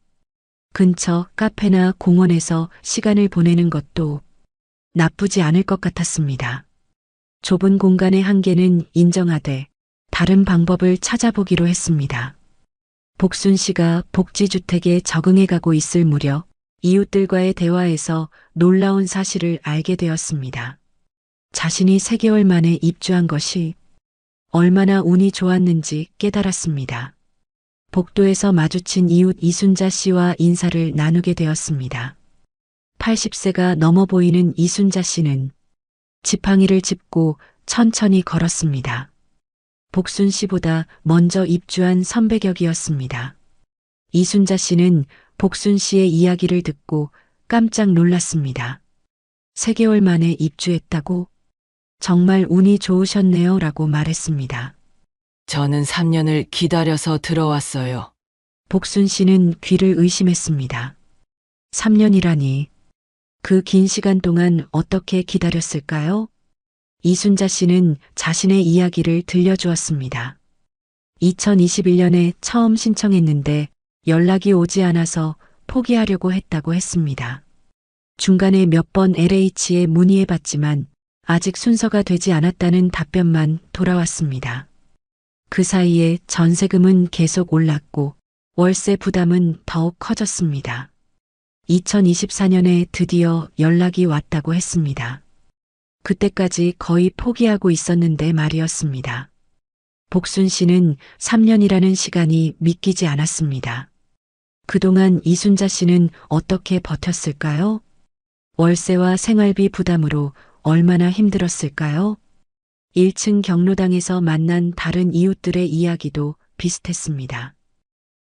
근처 카페나 공원에서 시간을 보내는 것도 나쁘지 않을 것 같았습니다. 좁은 공간의 한계는 인정하되 다른 방법을 찾아보기로 했습니다. 복순 씨가 복지주택에 적응해가고 있을 무렵 이웃들과의 대화에서 놀라운 사실을 알게 되었습니다. 자신이 3개월 만에 입주한 것이 얼마나 운이 좋았는지 깨달았습니다. 복도에서 마주친 이웃 이순자 씨와 인사를 나누게 되었습니다. 80세가 넘어 보이는 이순자 씨는 지팡이를 짚고 천천히 걸었습니다. 복순 씨보다 먼저 입주한 선배 격이었습니다. 이순자 씨는 복순 씨의 이야기를 듣고 깜짝 놀랐습니다. 3개월 만에 입주했다고? 정말 운이 좋으셨네요 라고 말했습니다. 저는 3년을 기다려서 들어왔어요. 복순 씨는 귀를 의심했습니다. 3년이라니. 그 긴 시간 동안 어떻게 기다렸을까요? 이순자 씨는 자신의 이야기를 들려주었습니다. 2021년에 처음 신청했는데 연락이 오지 않아서 포기하려고 했다고 했습니다. 중간에 몇 번 LH에 문의해봤지만 아직 순서가 되지 않았다는 답변만 돌아왔습니다. 그 사이에 전세금은 계속 올랐고 월세 부담은 더욱 커졌습니다. 2024년에 드디어 연락이 왔다고 했습니다. 그때까지 거의 포기하고 있었는데 말이었습니다. 복순 씨는 3년이라는 시간이 믿기지 않았습니다. 그동안 이순자 씨는 어떻게 버텼을까요? 월세와 생활비 부담으로 얼마나 힘들었을까요? 1층 경로당에서 만난 다른 이웃들의 이야기도 비슷했습니다.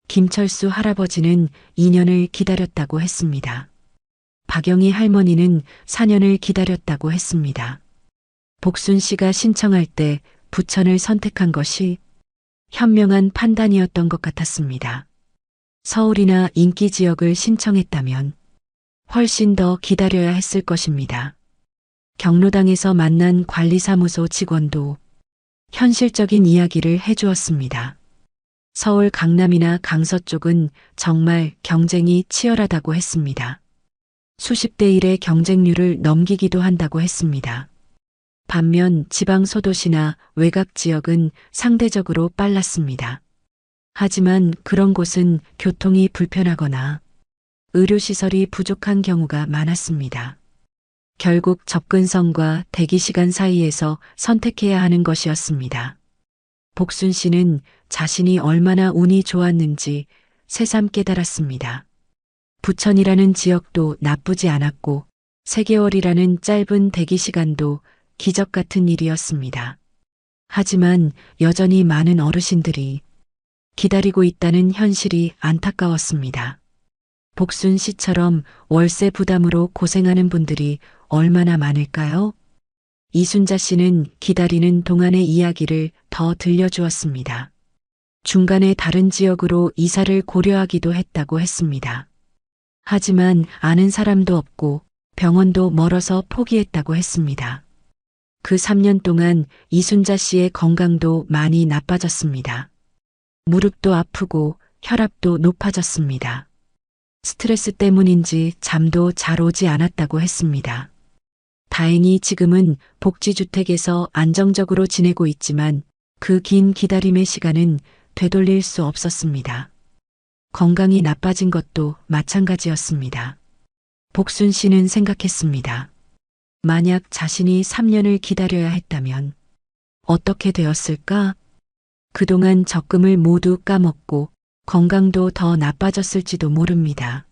김철수 할아버지는 2년을 기다렸다고 했습니다. 박영희 할머니는 4년을 기다렸다고 했습니다. 복순 씨가 신청할 때 부천을 선택한 것이 현명한 판단이었던 것 같았습니다. 서울이나 인기 지역을 신청했다면 훨씬 더 기다려야 했을 것입니다. 경로당에서 만난 관리사무소 직원도 현실적인 이야기를 해주었습니다. 서울 강남이나 강서 쪽은 정말 치열하다고 했습니다. 수십 대 1의 경쟁률을 넘기기도 한다고 했습니다. 반면 지방 소도시나 외곽 지역은 상대적으로 빨랐습니다. 하지만 그런 곳은 교통이 불편하거나 의료시설이 부족한 경우가 많았습니다. 결국 접근성과 대기시간 사이에서 선택해야 하는 것이었습니다. 복순 씨는 자신이 얼마나 운이 좋았는지 새삼 깨달았습니다. 부천이라는 지역도 나쁘지 않았고 3개월이라는 짧은 대기시간도 기적 같은 일이었습니다. 하지만 여전히 많은 어르신들이 기다리고 있다는 현실이 안타까웠습니다. 복순 씨처럼 월세 부담으로 고생하는 분들이 얼마나 많을까요? 이순자 씨는 기다리는 동안의 이야기를 더 들려주었습니다. 중간에 다른 지역으로 이사를 고려하기도 했다고 했습니다. 하지만 아는 사람도 없고 병원도 멀어서 포기했다고 했습니다. 그 3년 동안 이순자 씨의 건강도 많이 나빠졌습니다. 무릎도 아프고 혈압도 높아졌습니다. 스트레스 때문인지 잠도 잘 오지 않았다고 했습니다. 다행히 지금은 복지주택에서 안정적으로 지내고 있지만 그 긴 기다림의 시간은 되돌릴 수 없었습니다. 건강이 나빠진 것도 마찬가지였습니다. 복순 씨는 생각했습니다. 만약 자신이 3년을 기다려야 했다면 어떻게 되었을까? 그동안 적금을 모두 까먹고 건강도 더 나빠졌을지도 모릅니다.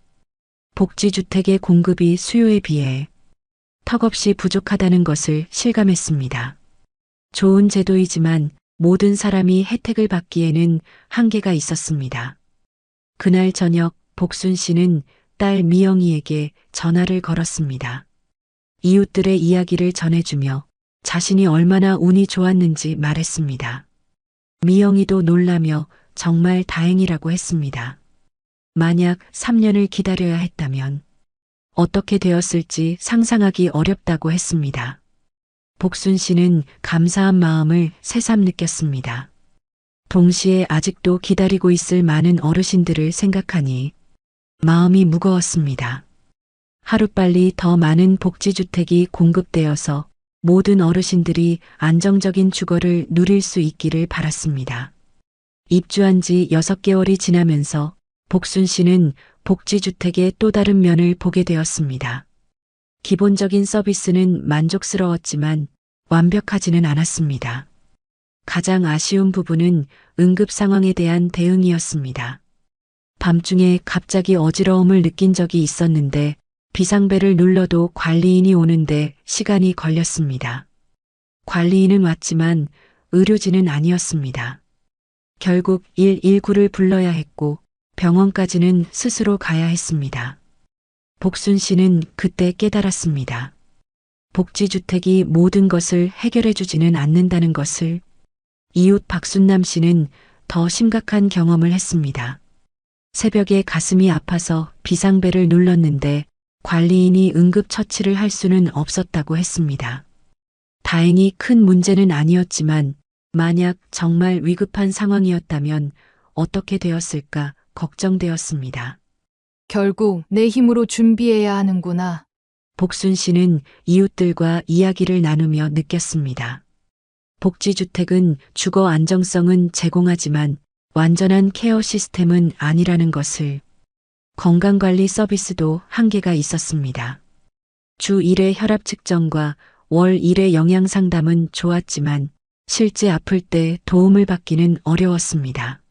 복지주택의 공급이 수요에 비해 턱없이 부족하다는 것을 실감했습니다. 좋은 제도이지만 모든 사람이 혜택을 받기에는 한계가 있었습니다. 그날 저녁 복순 씨는 딸 미영이에게 전화를 걸었습니다. 이웃들의 이야기를 전해주며 자신이 얼마나 운이 좋았는지 말했습니다. 미영이도 놀라며 정말 다행이라고 했습니다. 만약 3년을 기다려야 했다면 어떻게 되었을지 상상하기 어렵다고 했습니다. 복순 씨는 감사한 마음을 새삼 느꼈습니다. 동시에 아직도 기다리고 있을 많은 어르신들을 생각하니 마음이 무거웠습니다. 하루빨리 더 많은 복지주택이 공급되어서 모든 어르신들이 안정적인 주거를 누릴 수 있기를 바랐습니다. 입주한 지 6개월이 지나면서 복순 씨는 복지주택의 또 다른 면을 보게 되었습니다. 기본적인 서비스는 만족스러웠지만 완벽하지는 않았습니다. 가장 아쉬운 부분은 응급 상황에 대한 대응이었습니다. 밤중에 갑자기 어지러움을 느낀 적이 있었는데 비상벨을 눌러도 관리인이 오는데 시간이 걸렸습니다. 관리인은 왔지만 의료진은 아니었습니다. 결국 119를 불러야 했고 병원까지는 스스로 가야 했습니다. 복순 씨는 그때 깨달았습니다. 복지주택이 모든 것을 해결해 주지는 않는다는 것을. 이웃 박순남 씨는 더 심각한 경험을 했습니다. 새벽에 가슴이 아파서 비상벨을 눌렀는데 관리인이 응급처치를 할 수는 없었다고 했습니다. 다행히 큰 문제는 아니었지만 만약 정말 위급한 상황이었다면 어떻게 되었을까 걱정되었습니다. 결국 내 힘으로 준비해야 하는구나. 복순 씨는 이웃들과 이야기를 나누며 느꼈습니다. 복지주택은 주거 안정성은 제공하지만 완전한 케어 시스템은 아니라는 것을. 건강관리 서비스도 한계가 있었습니다. 주 1회 혈압 측정과 월 1회 영양 상담은 좋았지만 실제 아플 때 도움을 받기는 어려웠습니다.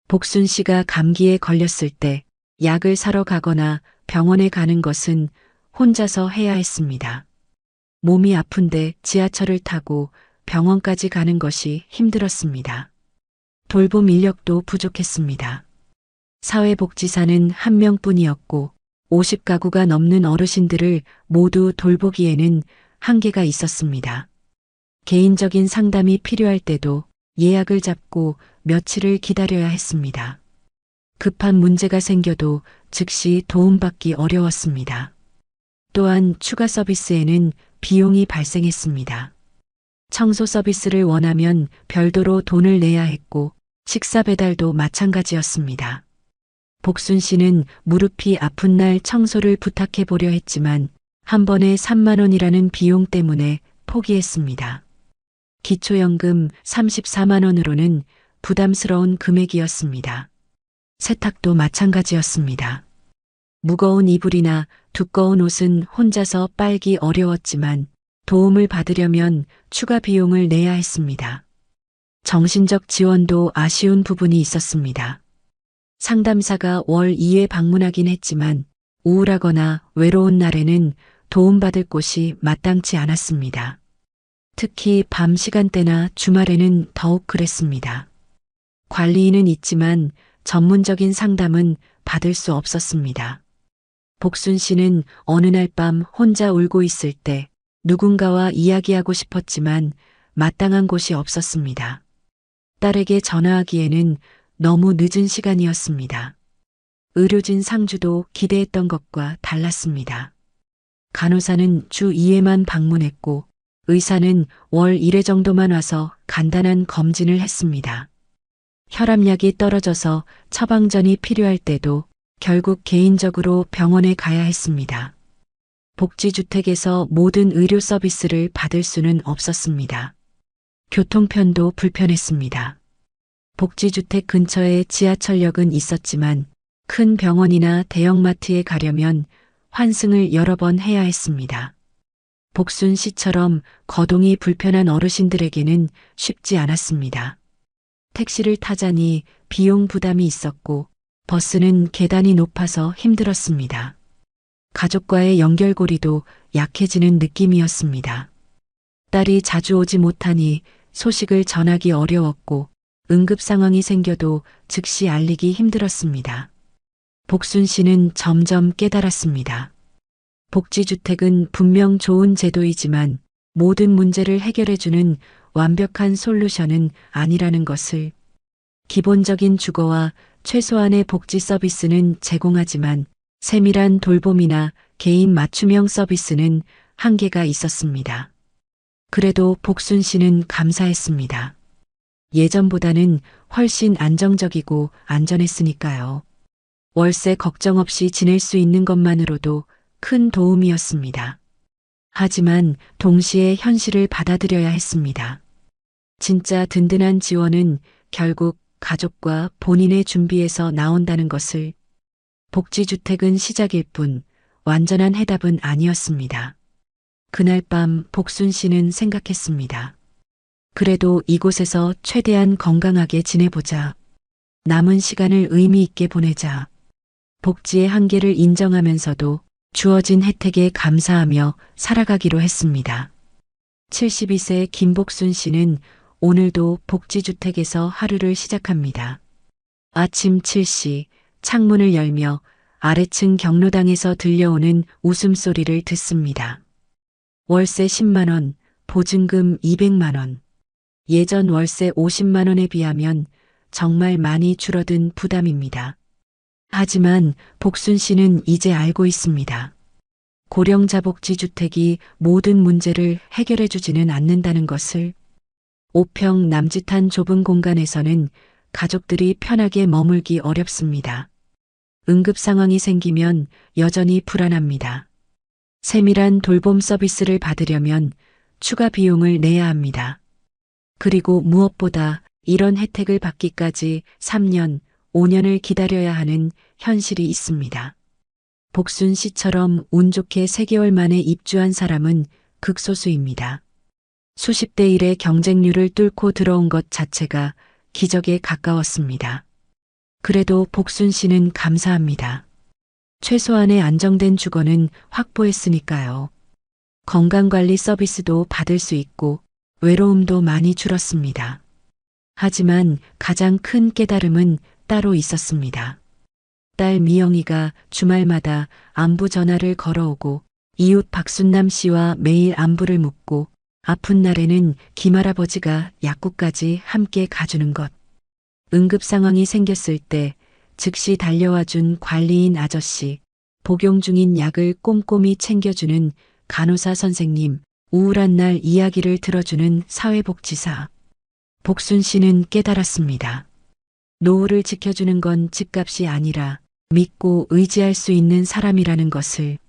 복순 씨가 감기에 걸렸을 때 약을 사러 가거나 병원에 가는 것은 혼자서 해야 했습니다. 몸이 아픈데 지하철을 타고 병원까지 가는 것이 힘들었습니다. 돌봄 인력도 부족했습니다. 사회복지사는 한 명뿐이었고 50가구가 넘는 어르신들을 모두 돌보기에는 한계가 있었습니다. 개인적인 상담이 필요할 때도 예약을 잡고 며칠을 기다려야 했습니다. 급한 문제가 생겨도 즉시 도움받기 어려웠습니다. 또한 추가 서비스에는 비용이 발생했습니다. 청소 서비스를 원하면 별도로 돈을 내야 했고 식사 배달도 마찬가지였습니다. 복순 씨는 무릎이 아픈 날 청소를 부탁해 보려 했지만 한 번에 3만 원이라는 비용 때문에 포기했습니다. 기초연금 34만 원으로는 부담스러운 금액이었습니다. 세탁도 마찬가지였습니다. 무거운 이불이나 두꺼운 옷은 혼자서 빨기 어려웠지만 도움을 받으려면 추가 비용을 내야 했습니다. 정신적 지원도 아쉬운 부분이 있었습니다. 상담사가 월 2회 방문하긴 했지만 우울하거나 외로운 날에는 도움받을 곳이 마땅치 않았습니다. 특히 밤 시간대나 주말에는 더욱 그랬습니다. 관리인은 있지만 전문적인 상담은 받을 수 없었습니다. 복순 씨는 어느 날 밤 혼자 울고 있을 때 누군가와 이야기하고 싶었지만 마땅한 곳이 없었습니다. 딸에게 전화하기에는 너무 늦은 시간이었습니다. 의료진 상주도 기대했던 것과 달랐습니다. 간호사는 주 2회만 방문했고 의사는 월 1회 정도만 와서 간단한 검진을 했습니다. 혈압약이 떨어져서 처방전이 필요할 때도 결국 개인적으로 병원에 가야 했습니다. 복지주택에서 모든 의료 서비스를 받을 수는 없었습니다. 교통편도 불편했습니다. 복지주택 근처에 지하철역은 있었지만 큰 병원이나 대형마트에 가려면 환승을 여러 번 해야 했습니다. 복순 씨처럼 거동이 불편한 어르신들에게는 쉽지 않았습니다. 택시를 타자니 비용 부담이 있었고 버스는 계단이 높아서 힘들었습니다. 가족과의 연결고리도 약해지는 느낌이었습니다. 딸이 자주 오지 못하니 소식을 전하기 어려웠고 응급 상황이 생겨도 즉시 알리기 힘들었습니다. 복순 씨는 점점 깨달았습니다. 복지주택은 분명 좋은 제도이지만 모든 문제를 해결해주는 완벽한 솔루션은 아니라는 것을. 기본적인 주거와 최소한의 복지 서비스는 제공하지만 세밀한 돌봄이나 개인 맞춤형 서비스는 한계가 있었습니다. 그래도 복순 씨는 감사했습니다. 예전보다는 훨씬 안정적이고 안전했으니까요. 월세 걱정 없이 지낼 수 있는 것만으로도 큰 도움이었습니다. 하지만 동시에 현실을 받아들여야 했습니다. 진짜 든든한 지원은 결국 가족과 본인의 준비에서 나온다는 것을, 복지주택은 시작일 뿐 완전한 해답은 아니었습니다. 그날 밤 복순 씨는 생각했습니다. 그래도 이곳에서 최대한 건강하게 지내보자. 남은 시간을 의미 있게 보내자. 복지의 한계를 인정하면서도 주어진 혜택에 감사하며 살아가기로 했습니다. 72세 김복순 씨는 오늘도 복지주택에서 하루를 시작합니다. 아침 7시 창문을 열며 아래층 경로당에서 들려오는 웃음소리를 듣습니다. 월세 10만 원, 보증금 200만 원. 예전 월세 50만 원에 비하면 정말 많이 줄어든 부담입니다. 하지만 복순 씨는 이제 알고 있습니다. 고령자복지주택이 모든 문제를 해결해 주지는 않는다는 것을. 5평 남짓한 좁은 공간에서는 가족들이 편하게 머물기 어렵습니다. 응급 상황이 생기면 여전히 불안합니다. 세밀한 돌봄 서비스를 받으려면 추가 비용을 내야 합니다. 그리고 무엇보다 이런 혜택을 받기까지 3년, 5년을 기다려야 하는 현실이 있습니다. 복순 씨처럼 운 좋게 3개월 만에 입주한 사람은 극소수입니다. 수십 대 1의 경쟁률을 뚫고 들어온 것 자체가 기적에 가까웠습니다. 그래도 복순 씨는 감사합니다. 최소한의 안정된 주거는 확보했으니까요. 건강관리 서비스도 받을 수 있고 외로움도 많이 줄었습니다. 하지만 가장 큰 깨달음은 따로 있었습니다. 딸 미영이가 주말마다 안부 전화를 걸어오고 이웃 박순남 씨와 매일 안부를 묻고 아픈 날에는 김할아버지가 약국까지 함께 가주는 것. 응급 상황이 생겼을 때 즉시 달려와 준 관리인 아저씨, 복용 중인 약을 꼼꼼히 챙겨주는 간호사 선생님, 우울한 날 이야기를 들어주는 사회복지사. 복순 씨는 깨달았습니다. 노후를 지켜주는 건 집값이 아니라 믿고 의지할 수 있는 사람이라는 것을.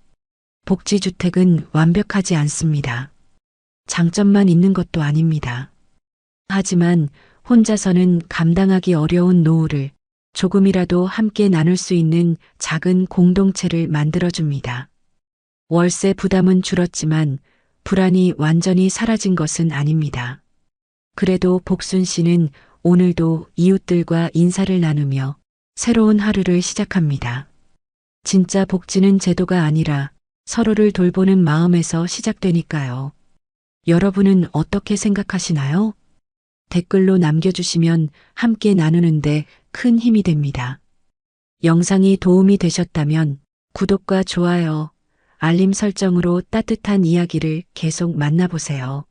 복지주택은 완벽하지 않습니다. 장점만 있는 것도 아닙니다. 하지만 혼자서는 감당하기 어려운 노후를 조금이라도 함께 나눌 수 있는 작은 공동체를 만들어줍니다. 월세 부담은 줄었지만 불안이 완전히 사라진 것은 아닙니다. 그래도 복순 씨는 오늘도 이웃들과 인사를 나누며 새로운 하루를 시작합니다. 진짜 복지는 제도가 아니라 서로를 돌보는 마음에서 시작되니까요. 여러분은 어떻게 생각하시나요? 댓글로 남겨주시면 함께 나누는데 큰 힘이 됩니다. 영상이 도움이 되셨다면 구독과 좋아요, 알림 설정으로 따뜻한 이야기를 계속 만나보세요.